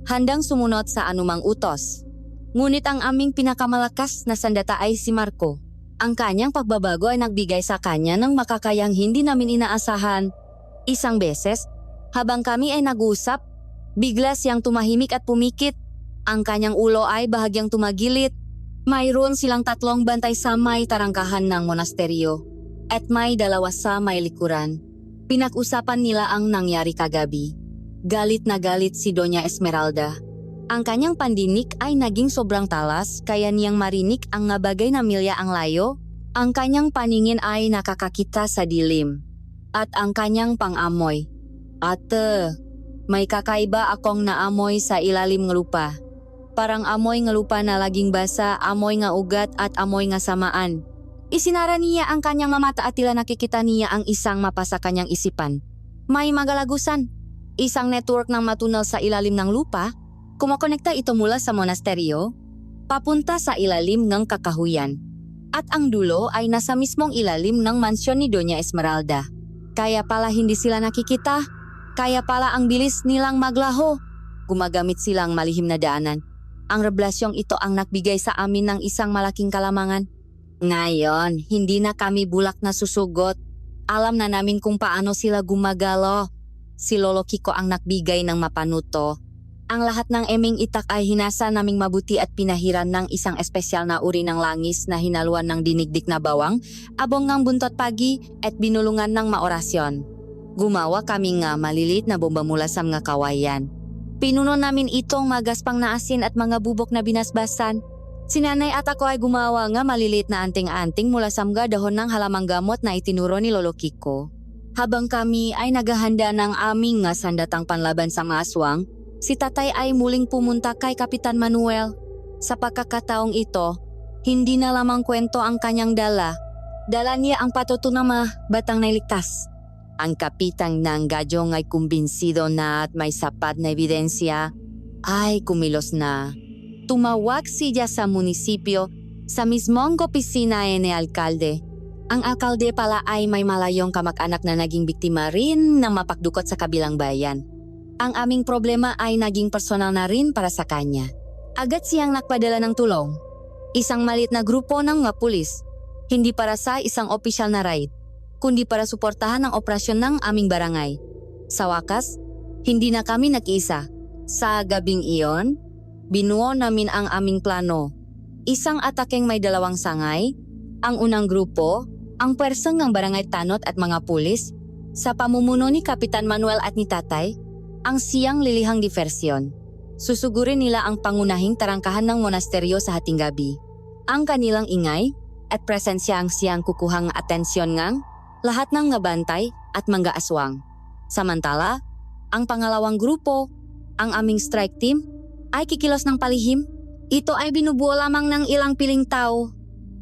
handang sumunod sa anumang utos. Ngunit ang aming pinakamalakas na sandata ay si Marco. Ang kanyang pagbabago ay nagbigay sa kanya ng makakayang hindi namin inaasahan. Isang beses, habang kami ay nag-usap, bigla siyang tumahimik at pumikit. Ang kanyang ulo ay bahagyang tumagilit. Mayroon silang 3 bantay sa may tarangkahan ng monasteryo at may 2 sa may likuran. Pinag-usapan nila ang nangyari kagabi. Galit na galit si Doña Esmeralda. Ang kanyang pandinig ay naging sobrang talas kaya niyang marinig ang nga bagay na milya ang layo. Ang kanyang paningin ay nakakakita sa dilim. At ang kanyang pang-amoy. Ate, may kakaiba akong naamoy sa ilalim ng lupa. Parang amoy nga lupa na laging basa, amoy nga ugat at amoy nga samaan. Isinara niya ang kanyang mata at tila nakikita niya ang isang mapa sa kanyang isipan. May magalagusan. Isang network ng matunal sa ilalim ng lupa, kumokonekta ito mula sa monasteryo, papunta sa ilalim ng kakahuyan. At ang dulo ay nasa mismong ilalim ng mansyon ni Doña Esmeralda. Kaya pala hindi sila nakikita, kaya pala ang bilis nilang maglaho. Gumagamit silang malihim na daanan. Ang reblasyong ito ang nagbigay sa amin ng isang malaking kalamangan. Ngayon, hindi na kami bulak na susugot. Alam na namin kung paano sila gumagalo. Si Lolo Kiko ang nagbigay ng mapanuto. Ang lahat ng eming itak ay hinasa naming mabuti at pinahiran ng isang espesyal na uri ng langis na hinaluan ng dinigdik na bawang, abong ng buntot pagi at binulungan ng maorasyon. Gumawa kami nga malilit na bomba mula sa mga kawayan. Pinuno namin itong magaspang na asin at mga bubok na binasbasan. Si nanay at ako ay gumawa nga malilit na anting-anting mula sa mga dahon ng halamang gamot na itinuro ni Lolo Kiko. Habang kami ay naghahanda ng aming nga sandatang panlaban sa mga aswang, si tatay ay muling pumunta kay Kapitan Manuel. Sa pagkakataong ito, hindi na lamang kwento ang kanyang dala. Dala niya ang patutunang mga batang nailigtas. Ang kapitang ng gadyong ay kumbinsido na at may sapat na ebidensya ay kumilos na. Tumawag siya sa munisipyo sa mismong opisina ni alkalde. Ang alkalde pala ay may malayong kamag-anak na naging biktima rin ng mapakdukot sa kabilang bayan. Ang aming problema ay naging personal na rin para sa kanya. Agad siyang nagpadala ng tulong. Isang maliit na grupo ng mga pulis, hindi para sa isang opisyal na raid, kundi para suportahan ang operasyon ng aming barangay. Sa wakas, hindi na kami nag-iisa. Sa gabing iyon, binuo namin ang aming plano. Isang atakeng may dalawang sangay, ang unang grupo, ang pwersang ng barangay tanod at mga pulis, sa pamumuno ni Kapitan Manuel at ni Tatay, ang siyang lilihang diversyon. Susugurin nila ang pangunahing tarangkahan ng monasteryo sa hating gabi. Ang kanilang ingay at presensya ang siyang kukuhang atensyon ngang lahat ng ngabantay at mga aswang. Samantala, ang pangalawang grupo, ang aming strike team, ay kikilos ng palihim. Ito ay binubuo lamang ng ilang piling tao.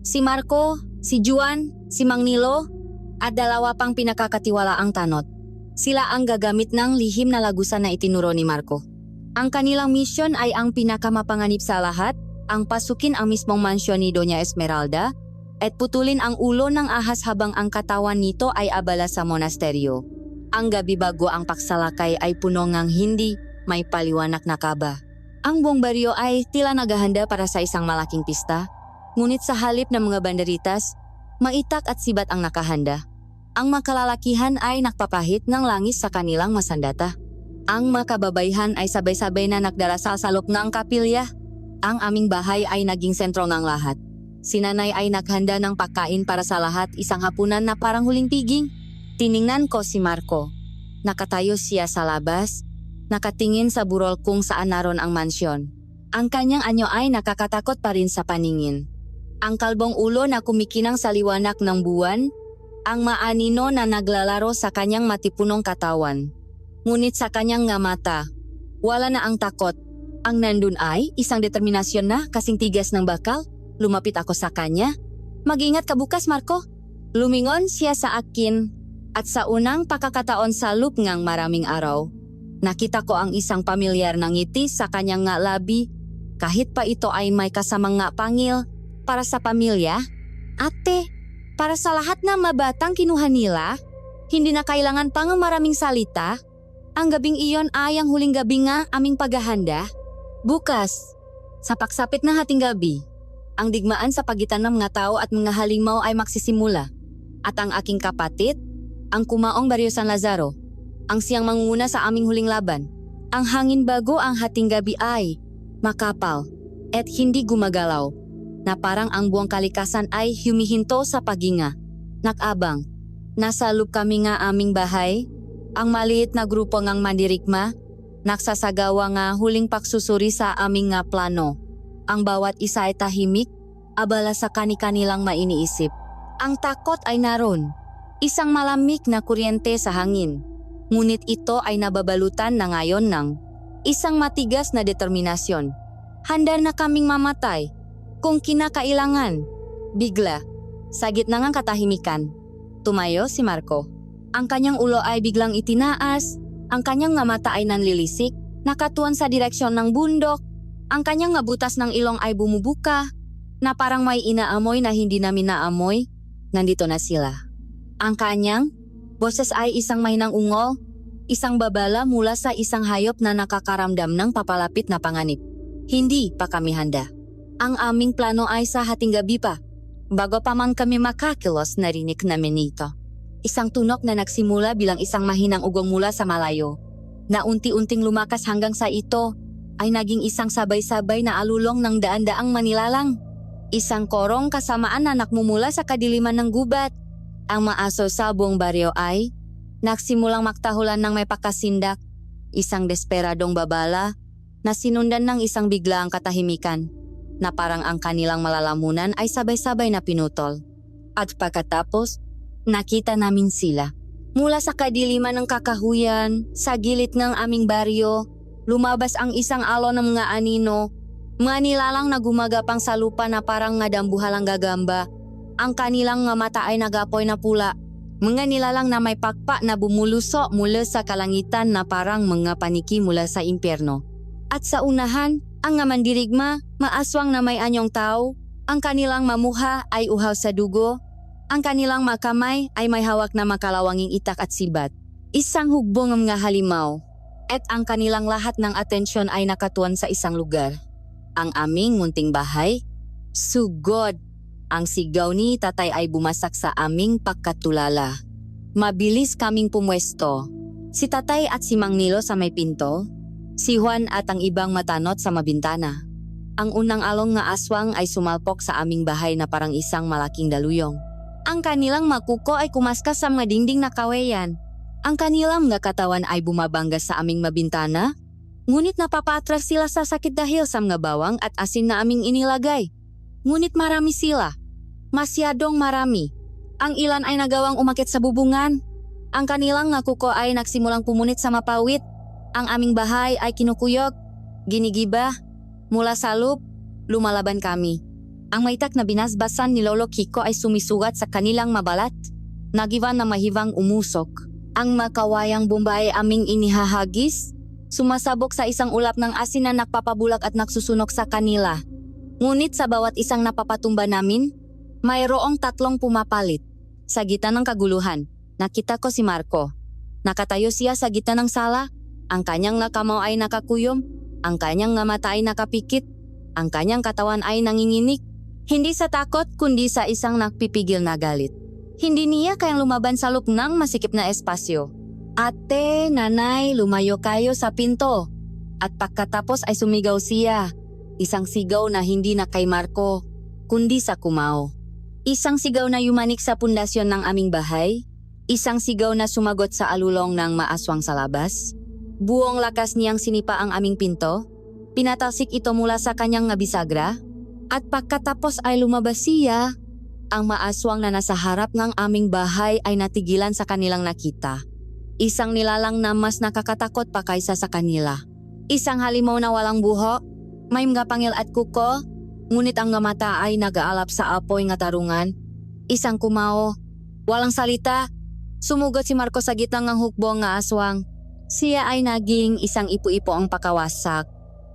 Si Marco, si Juan, si Mang Nilo, at dalawa pang pinakakatiwalaang tanod. Sila ang gagamit ng lihim na lagusan na itinuro ni Marco. Ang kanilang misyon ay ang pinakamapanganib sa lahat, ang pasukin ang mismong mansyon ni Doña Esmeralda at putulin ang ulo ng ahas habang ang katawan nito ay abala sa monasteryo. Ang gabi bago ang paksalakay ay puno ngang hindi may paliwanag na kaba. Ang buong baryo ay tila naghahanda para sa isang malaking pista, ngunit sa halip ng mga banderitas, maitak at sibat ang nakahanda. Ang makalalakihan ay nakpapahit ng langis sa kanilang masandata. Ang makababayhan ay sabay-sabay na nagdarasal sa loob ng kapilya. Ang aming bahay ay naging sentro ng lahat. Si nanay ay naghanda ng pagkain para sa lahat, isang hapunan na parang huling piging. Tiningnan ko si Marco. Nakatayo siya sa labas, nakatingin sa burol kung saan naroon ang mansyon. Ang kanyang anyo ay nakakatakot pa rin sa paningin. Ang kalbong ulo na kumikinang sa liwanag ng buwan, ang maanino na naglalaro sa kanyang matipunong katawan. Ngunit sa kanyang nga mata, wala na ang takot. Ang nandun ay isang determinasyon na kasing tigas ng bakal. Lumapit ako sa kanya. Mag-ingat ka bukas, Marco. Lumingon siya sa akin at sa unang pakakataon sa loop ngang maraming araw, nakita ko ang isang pamilyar na ngiti sa kanyang nga labi kahit pa ito ay may kasamang nga pangil para sa pamilya. Ate, para sa lahat na mabatang kinuha nila, hindi na kailangan pang maraming salita. Ang gabing iyon ay ang huling gabi nga aming paghahanda. Bukas, sa pagsapit ng hating gabi, ang digmaan sa pagitan ng mga tao at mga halimaw ay magsisimula. At ang aking kapatid, ang kumaong Baryo San Lazaro, ang siyang mangunguna sa aming huling laban. Ang hangin bago ang hating gabi ay makapal at hindi gumagalaw, na parang ang buong kalikasan ay humihinto sa paghinga. Nakabang, nasa loob kami nga aming bahay, ang maliit na grupo ngang mandirigma, nagsasagawa nga huling pagsusuri sa aming nga plano. Ang bawat isa ay tahimik, abala sa kani-kanilang mainiisip. Ang takot ay naroon, isang malamig na kuryente sa hangin. Ngunit ito ay nababalutan na ngayon ng isang matigas na determinasyon. Handa na kaming mamatay kung kinakailangan. Bigla, sa gitna ng katahimikan, tumayo si Marco. Ang kanyang ulo ay biglang itinaas, ang kanyang nga mata ay nanlilisik, nakatuon sa direksyon ng bundok, ang kanyang nga butas ng ilong ay bumubuka, na parang may inaamoy na hindi namin naamoy, nandito na sila. Ang kanyang boses ay isang mahinang ungol, isang babala mula sa isang hayop na nakakaramdam ng papalapit na panganib. Hindi pa kami handa. Ang aming plano ay sa hating gabi pa. Bago pa man kami makakilos, narinig namin ito. Isang tunok na nagsimula bilang isang mahinang ugong mula sa malayo, na unti-unting lumakas hanggang sa ito ay naging isang sabay-sabay na alulong ng daan-daang manilalang. Isang korong kasamaan na nakmumula sa kadiliman ng gubat. Ang maaso sa buong baryo ay nagsimulang maktahulan ng may pakasindak, isang desperadong babala na sinundan ng isang biglaang katahimikan na parang ang kanilang malalamunan ay sabay-sabay na pinutol. At pagkatapos, nakita namin sila. Mula sa kadiliman ng kakahuyan, sa gilid ng aming baryo, lumabas ang isang alon ng mga anino, mga nilalang na gumagapang sa lupa na parang nga dambuhalang gagamba. Ang kanilang nga mata ay nagapoy na pula, mga nilalang na may pakpa na bumuluso mula sa kalangitan na parang mga paniki mula sa impyerno. At sa unahan, ang nga mandirigma, maaswang na may anyong tao, ang kanilang mamuha ay uhaw sa dugo, ang kanilang makamay ay may hawak na makalawanging itak at sibat. Isang hugbong ng mga halimaw, at ang kanilang lahat ng atensyon ay nakatuon sa isang lugar. Ang aming munting bahay, sugod. Ang sigaw ni tatay ay bumasak sa aming pagkatulala. Mabilis kaming pumwesto. Si tatay at si Mang Nilo sa may pinto, si Juan at ang ibang matanot sa mabintana. Ang unang along nga aswang ay sumalpok sa aming bahay na parang isang malaking daluyong. Ang kanilang makuko ay kumaskas sa mga dingding na kawayan. Ang kanilang mga katawan ay bumabangga sa aming mabintana, ngunit napapatras sila sa sakit dahil sa mga bawang at asin na aming inilagay. Ngunit marami sila. Masyadong marami. Ang ilan ay nagawang umakit sa bubungan. Ang kanilang nga kuko ay nagsimulang pumunit sa mapawit. Ang aming bahay ay kinukuyog, ginigiba, mula sa loop, lumalaban kami. Ang maitak na binasbasan ni Lolo Kiko ay sumisugat sa kanilang mabalat. Nagiwan na mahivang umusok. Ang makawayang bomba ay aming inihahagis, sumasabok sa isang ulap ng asin na nakpapabulak at nagsusunog sa kanila. Ngunit sa bawat isang napapatumba namin, mayroong 3 pumapalit. Sa gitna ng kaguluhan, nakita ko si Marco. Nakatayo siya sa gitna ng sala, ang kanyang nakamaw ay nakakuyom, ang kanyang nga mata ay nakapikit, ang kanyang katawan ay nanginginig. Hindi sa takot kundi sa isang nakpipigil na galit. Hindi niya kayang lumaban sa loob ng masikip na espasyo. Ate, nanay, lumayo kayo sa pinto. At pagkatapos ay sumigaw siya. Isang sigaw na hindi na kay Marco, kundi sa Kumao. Isang sigaw na yumanik sa pundasyon ng aming bahay. Isang sigaw na sumagot sa alulong ng maaswang sa labas. Buong lakas niyang sinipa ang aming pinto. Pinatalsik ito mula sa kanyang bisagra. At pagkatapos ay lumabas siya. Ang maaswang na nasa harap ng aming bahay ay natigilan sa kanilang nakita. Isang nilalang na mas nakakatakot pa kaysa sa kanila. Isang halimaw na walang buho, may mga pangil at kuko, ngunit ang nga mata ay nag-aalap sa apoy nga tarungan. Isang kumao, walang salita. Sumugot si Marco sa gitna ng hukbong nga aswang. Siya ay naging isang ipo-ipo ang pakawasak.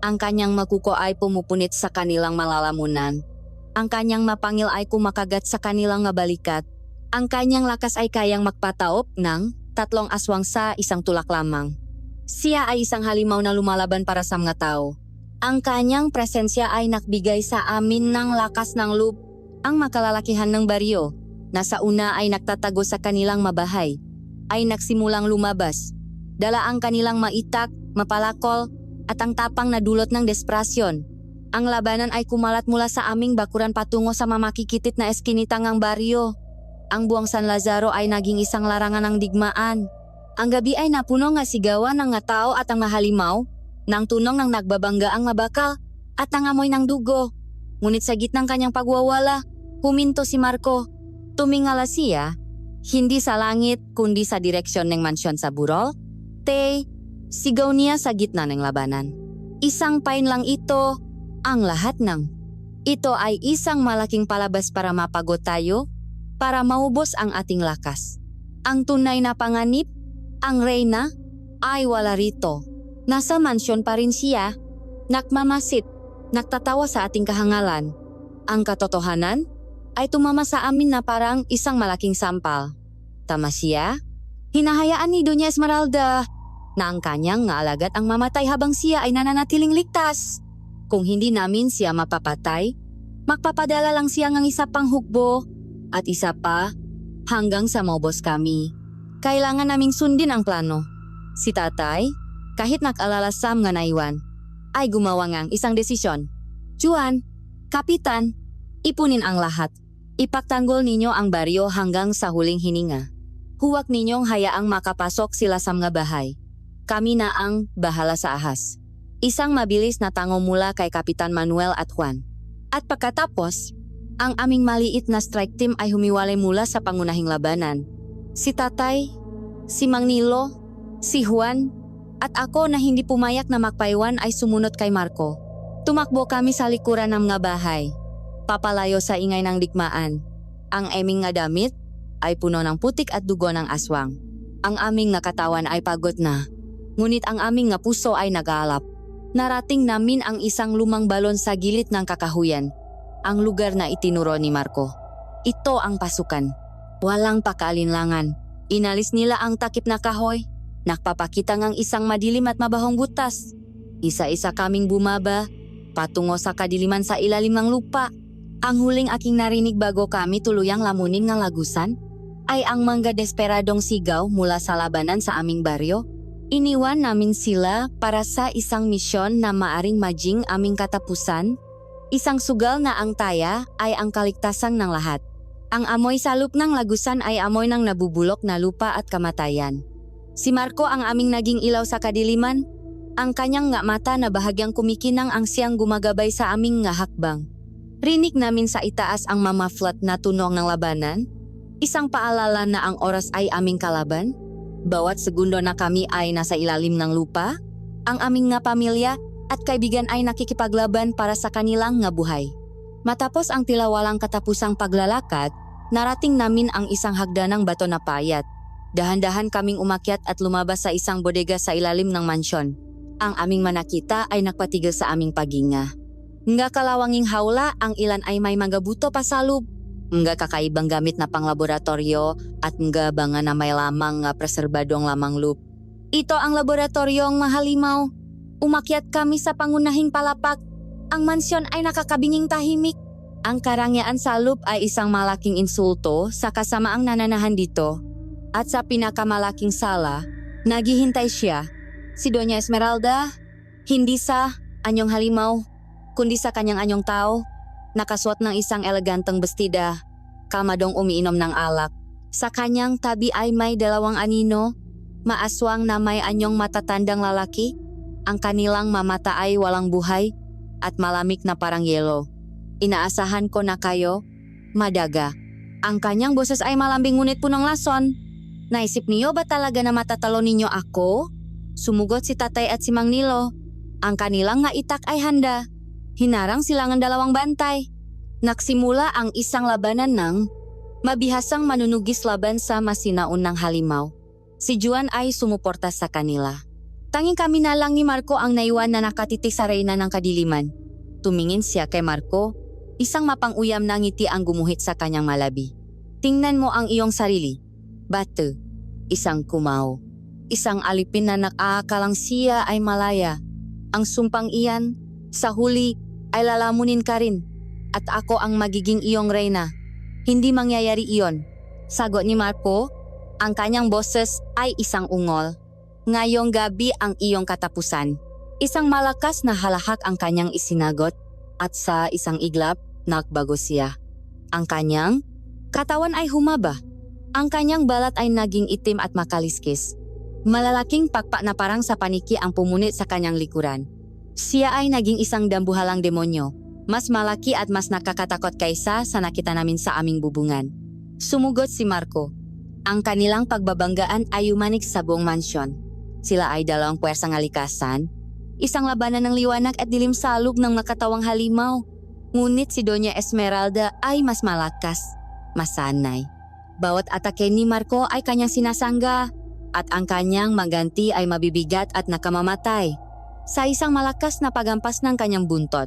Ang kanyang makuko ay pumupunit sa kanilang malalamunan. Ang kanyang mapangil ay kumakagat sa kanilang nga balikat. Ang kanyang lakas ay kayang magpataop ng 3 aswang sa isang tulak lamang. Siya ay isang halimaw na lumalaban para sa mga tao. Ang kanyang presensya ay nakbigay sa amin ng lakas ng loob. Ang makalalakihan ng baryo, na sa una ay nagtatago sa kanilang mabahay, ay nagsimulang lumabas. Dala ang kanilang maitak, mapalakol, at ang tapang na dulot ng desperasyon. Ang labanan ay kumalat mula sa aming bakuran patungo sa mamakikitit na eskinitang ang baryo. Ang buong San Lazaro ay naging isang larangan ng digmaan. Ang gabi ay napuno nga sigawan ng nga tao at ang mahalimaw, ng tunong ng nagbabangga ang mabakal at ang amoy ng dugo. Ngunit sa gitnang kanyang pagwawala, huminto si Marco. Tumingala siya, hindi sa langit kundi sa direksyon ng mansyon sa Burol. Sigaw niya sa gitna ng labanan. Isang pain lang ito, ang lahat ng. Ito ay isang malaking palabas para mapagot tayo, para maubos ang ating lakas. Ang tunay na panganib, ang reyna, ay wala rito. Nasa mansyon pa rin siya, nakmamasit, nagtatawa sa ating kahangalan. Ang katotohanan ay tumama sa amin na parang isang malaking sampal. Tama siya? Hinahayaan ni Doña Esmeralda na ang kanyang nga alagad ang mamatay habang siya ay nananatiling ligtas. Kung hindi namin siya mapapatay, magpapadala lang siya ng isa pang hukbo at isa pa hanggang sa maubos kami. Kailangan naming sundin ang plano. Si tatay, kahit nag-alalasam nga naiwan, ay gumawa ng isang desisyon. Juan, kapitan, ipunin ang lahat. Ipagtanggol ninyo ang baryo hanggang sa huling hininga. Huwag ninyong hayaang makapasok sila sa mga bahay. Kami na ang bahala sa ahas. Isang mabilis na tango mula kay Kapitan Manuel at Juan. At pagkatapos, ang aming maliit na strike team ay humiwalay mula sa pangunahing labanan. Si tatay, si Mang Nilo, si Juan, at ako na hindi pumayak na magpaiwan ay sumunod kay Marco. Tumakbo kami sa likuran ng mga bahay, papalayo sa ingay ng digmaan. Ang aming nga damit ay puno ng putik at dugo ng aswang. Ang aming nga katawan ay pagod na, ngunit ang aming nga puso ay nag-aalap. Narating namin ang isang lumang balon sa gilid ng kakahuyan, ang lugar na itinuro ni Marco. Ito ang pasukan. Walang pakaalinlangan. Inalis nila ang takip na kahoy. Nagpapakita ng isang madilim at mabahong butas. Isa-isa kaming bumaba, patungo sa kadiliman sa ilalim ng lupa. Ang huling aking narinig bago kami tuluyang lamunin ng lagusan ay ang mga desperadong sigaw mula sa labanan sa aming baryo. Iniwan namin sila para sa isang misyon na maaring maging aming katapusan. Isang sugal na ang taya ay ang kaligtasan ng lahat. Ang amoy salop ng lagusan ay amoy ng nabubulok na lupa at kamatayan. Si Marco ang aming naging ilaw sa kadiliman. Ang kanyang nga mata na bahagyang kumikinang ang siyang gumagabay sa aming nga hakbang. Rinig namin sa itaas ang mamaflat na tunog ng labanan. Isang paalala na ang oras ay aming kalaban. Bawat segundo na kami ay nasa ilalim ng lupa, ang aming nga pamilya at kaibigan ay nakikipaglaban para sa kanilang nga buhay. Matapos ang tila walang katapusang paglalakad, narating namin ang isang hagdanang bato na payat. Dahan-dahan kaming umakyat at lumabas sa isang bodega sa ilalim ng mansyon. Ang aming manakita ay nagpatigil sa aming paghinga. Nga kalawanging hawla, ang ilan ay may mga buto pa sa loob. Nga kakaibang gamit na panglaboratorio at nga banga na may lamang nga preserbadong lamang loop. Ito ang laboratoryong mahalimaw. Umakyat kami sa pangunahing palapak. Ang mansyon ay nakakabinging tahimik. Ang karangyaan sa loop ay isang malaking insulto sa kasamaang nananahan dito. At sa pinakamalaking sala, naghihintay siya, si Doña Esmeralda, hindi sa anyong halimaw, kundi sa kanyang anyong tao. Nakasuot ng isang eleganteng bestida, kalmadong umiinom ng alak. Sa kanyang tabi ay may dalawang anino, maaswang na may anyong matatandang lalaki. Ang kanilang mamata ay walang buhay at malamig na parang yelo. Inaasahan ko na kayo, madaga. Ang kanyang boses ay malambing ngunit punong lason. Naisip niyo ba talaga na matatalo ninyo ako? Sumugot si tatay at si Mang Nilo. Ang kanilang nga itak ay handa. Hinarang silang ang dalawang bantay. Nagsimula ang isang labanan ng mabihasang manunugis laban sa masinaunang halimaw. Si Juan ay sumuporta sa kanila. Tanging kami na lang ni Marco ang naiwan na nakatitik sa reyna ng kadiliman. Tumingin siya kay Marco, isang mapang-uyam na ngiti ang gumuhit sa kanyang malabi. Tingnan mo ang iyong sarili. Bate, isang kumao. Isang alipin na nakaakalang siya ay malaya. Ang sumpang iyan, sa huli, ay lalamunin ka rin. At ako ang magiging iyong reyna. Hindi mangyayari iyon. Sagot ni Marco, ang kanyang boses ay isang ungol. Ngayong gabi ang iyong katapusan. Isang malakas na halahak ang kanyang isinagot at sa isang iglap, nagbago siya. Ang kanyang katawan ay humaba. Ang kanyang balat ay naging itim at makaliskis. Malalaking pakpak na parang sa paniki ang pumunit sa kanyang likuran. Siya ay naging isang dambuhalang demonyo, mas malaki at mas nakakatakot kaysa sa nakita namin sa aming bubungan. Sumugot si Marco. Ang kanilang pagbabanggaan ay umanik sa buong mansyon. Sila ay dalawang puwersang alikasan, isang labanan ng liwanag at dilim sa loob ng nakatawang halimaw. Ngunit si Doña Esmeralda ay mas malakas, masanay, Bawat atake ni Marco ay kanyang sinasangga at ang kanyang maganti ay mabibigat at nakamamatay. Sa isang malakas na pagampas ng kanyang buntot,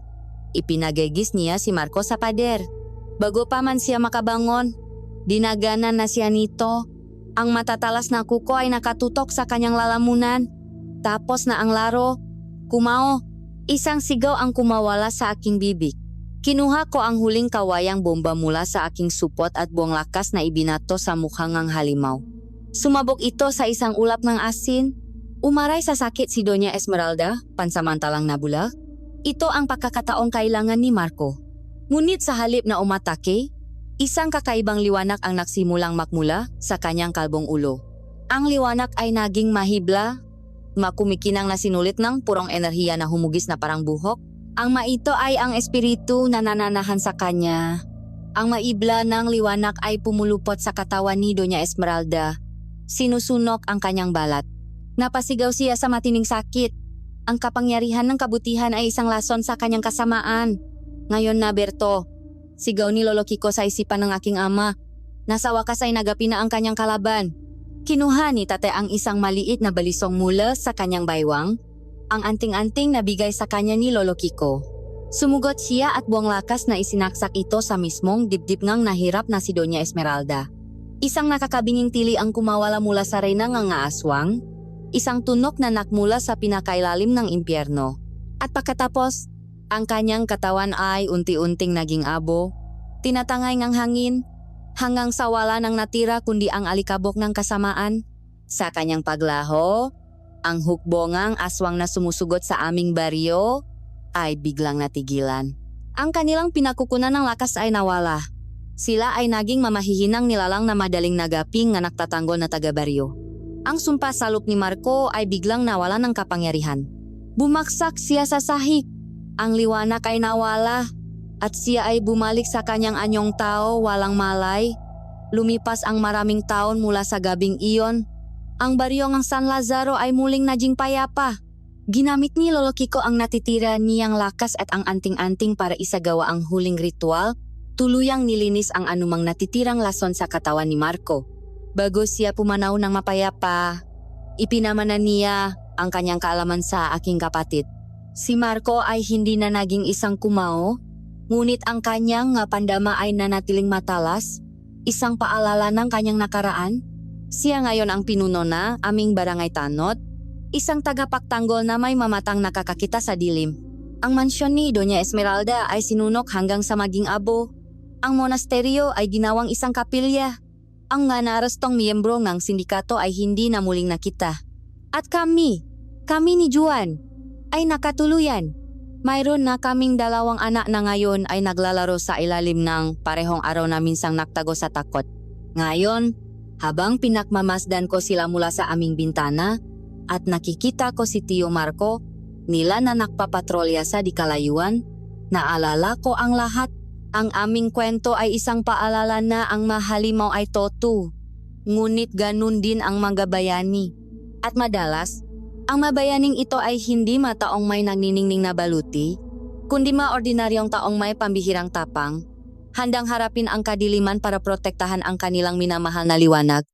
ipinagigis niya si Marco sa pader. Bago pa man siya makabangon, dinaganan na siya nito. Ang matatalas na kuko ay nakatutok sa kanyang lalamunan. Tapos na ang laro, kumao. Isang sigaw ang kumawala sa aking bibig. Kinuha ko ang huling kawayang bomba mula sa aking supot at buong lakas na ibinato sa mukhang ng halimaw. Sumabog ito sa isang ulap ng asin. Umaray sa sakit si Doña Esmeralda, pansamantalang nabulag. Ito ang pagkakataong kailangan ni Marco. Ngunit sa halip na umatake, isang kakaibang liwanag ang nagsimulang makmula sa kanyang kalbong ulo. Ang liwanag ay naging mahibla, makumikinang na sinulit ng purong enerhiya na humugis na parang buhok. Ang maito ay ang espiritu na nananahan sa kanya. Ang maibla ng liwanag ay pumulupot sa katawan ni Doña Esmeralda. Sinusunok ang kanyang balat. Napasigaw siya sa matining sakit. Ang kapangyarihan ng kabutihan ay isang lason sa kanyang kasamaan. Ngayon na, Berto, sigaw ni Lolo Kiko sa isipan ng aking ama. Nasa wakas ay nagapi na ang kanyang kalaban. Kinuha ni Tate ang isang maliit na balisong mula sa kanyang baywang. Ang anting-anting na bigay sa kanya ni Lolo Kiko. Sumugot siya at buong lakas na isinaksak ito sa mismong dibdib ngang nahirap na si Doña Esmeralda. Isang nakakabinging tili ang kumawala mula sa reyna ng aswang. Isang tunok na nakmula sa pinakailalim ng impyerno. At pagkatapos, ang kanyang katawan ay unti-unting naging abo, tinatangay ng hangin, hanggang sa wala nang natira kundi ang alikabok ng kasamaan. Sa kanyang paglaho, ang hukbongang aswang na sumusugot sa aming baryo ay biglang natigilan. Ang kanilang pinakukunan ng lakas ay nawala. Sila ay naging mamahihinang nilalang na madaling nagaping nga nagtatanggol na taga-baryo. Ang sumpa salop ni Marco ay biglang nawala ng kapangyarihan. Bumaksak siya sa sahig. Ang liwanag ay nawala at siya ay bumalik sa kanyang anyong tao walang malay. Lumipas ang maraming taon mula sa gabing iyon. Ang baryo ng San Lazaro ay muling naging payapa. Ginamit ni Lolo Kiko ang natitira niyang lakas at ang anting-anting para isagawa ang huling ritual. Tuluyang nilinis ang anumang natitirang lason sa katawan ni Marco. Bago siya pumanaw ng mapayapa, ipinamana niya ang kanyang kaalaman sa aking kapatid. Si Marco ay hindi na naging isang kumao, ngunit ang kanyang pandama ay nanatiling matalas, isang paalala ng kanyang nakaraan. Siya ngayon ang pinuno na aming barangay tanod, isang tagapagtanggol na may mamatang nakakakita sa dilim. Ang mansyon ni Doña Esmeralda ay sinunok hanggang sa maging abo. Ang monasteryo ay ginawang isang kapilya. Ang nga narastong miyembro ng sindikato ay hindi na muling nakita. At kami ni Juan, ay nakatuluyan. Mayroon na kaming 2 anak na ngayon ay naglalaro sa ilalim ng parehong araw na minsang naktago sa takot. Ngayon, habang pinakmamasdan ko sila mula sa aming bintana at nakikita ko si Tio Marco, nila na nakpapatrolya sa di kalayuan, naalala ko ang lahat. Ang aming kwento ay isang paalala na ang mahalimaw ay totu. Ngunit ganun din ang mga bayani. At madalas, ang mabayaning ito ay hindi mataong may nagniningning na baluti, kundi maordinaryong taong may pambihirang tapang, handang harapin ang kadiliman para protektahan ang kanilang minamahal na liwanag.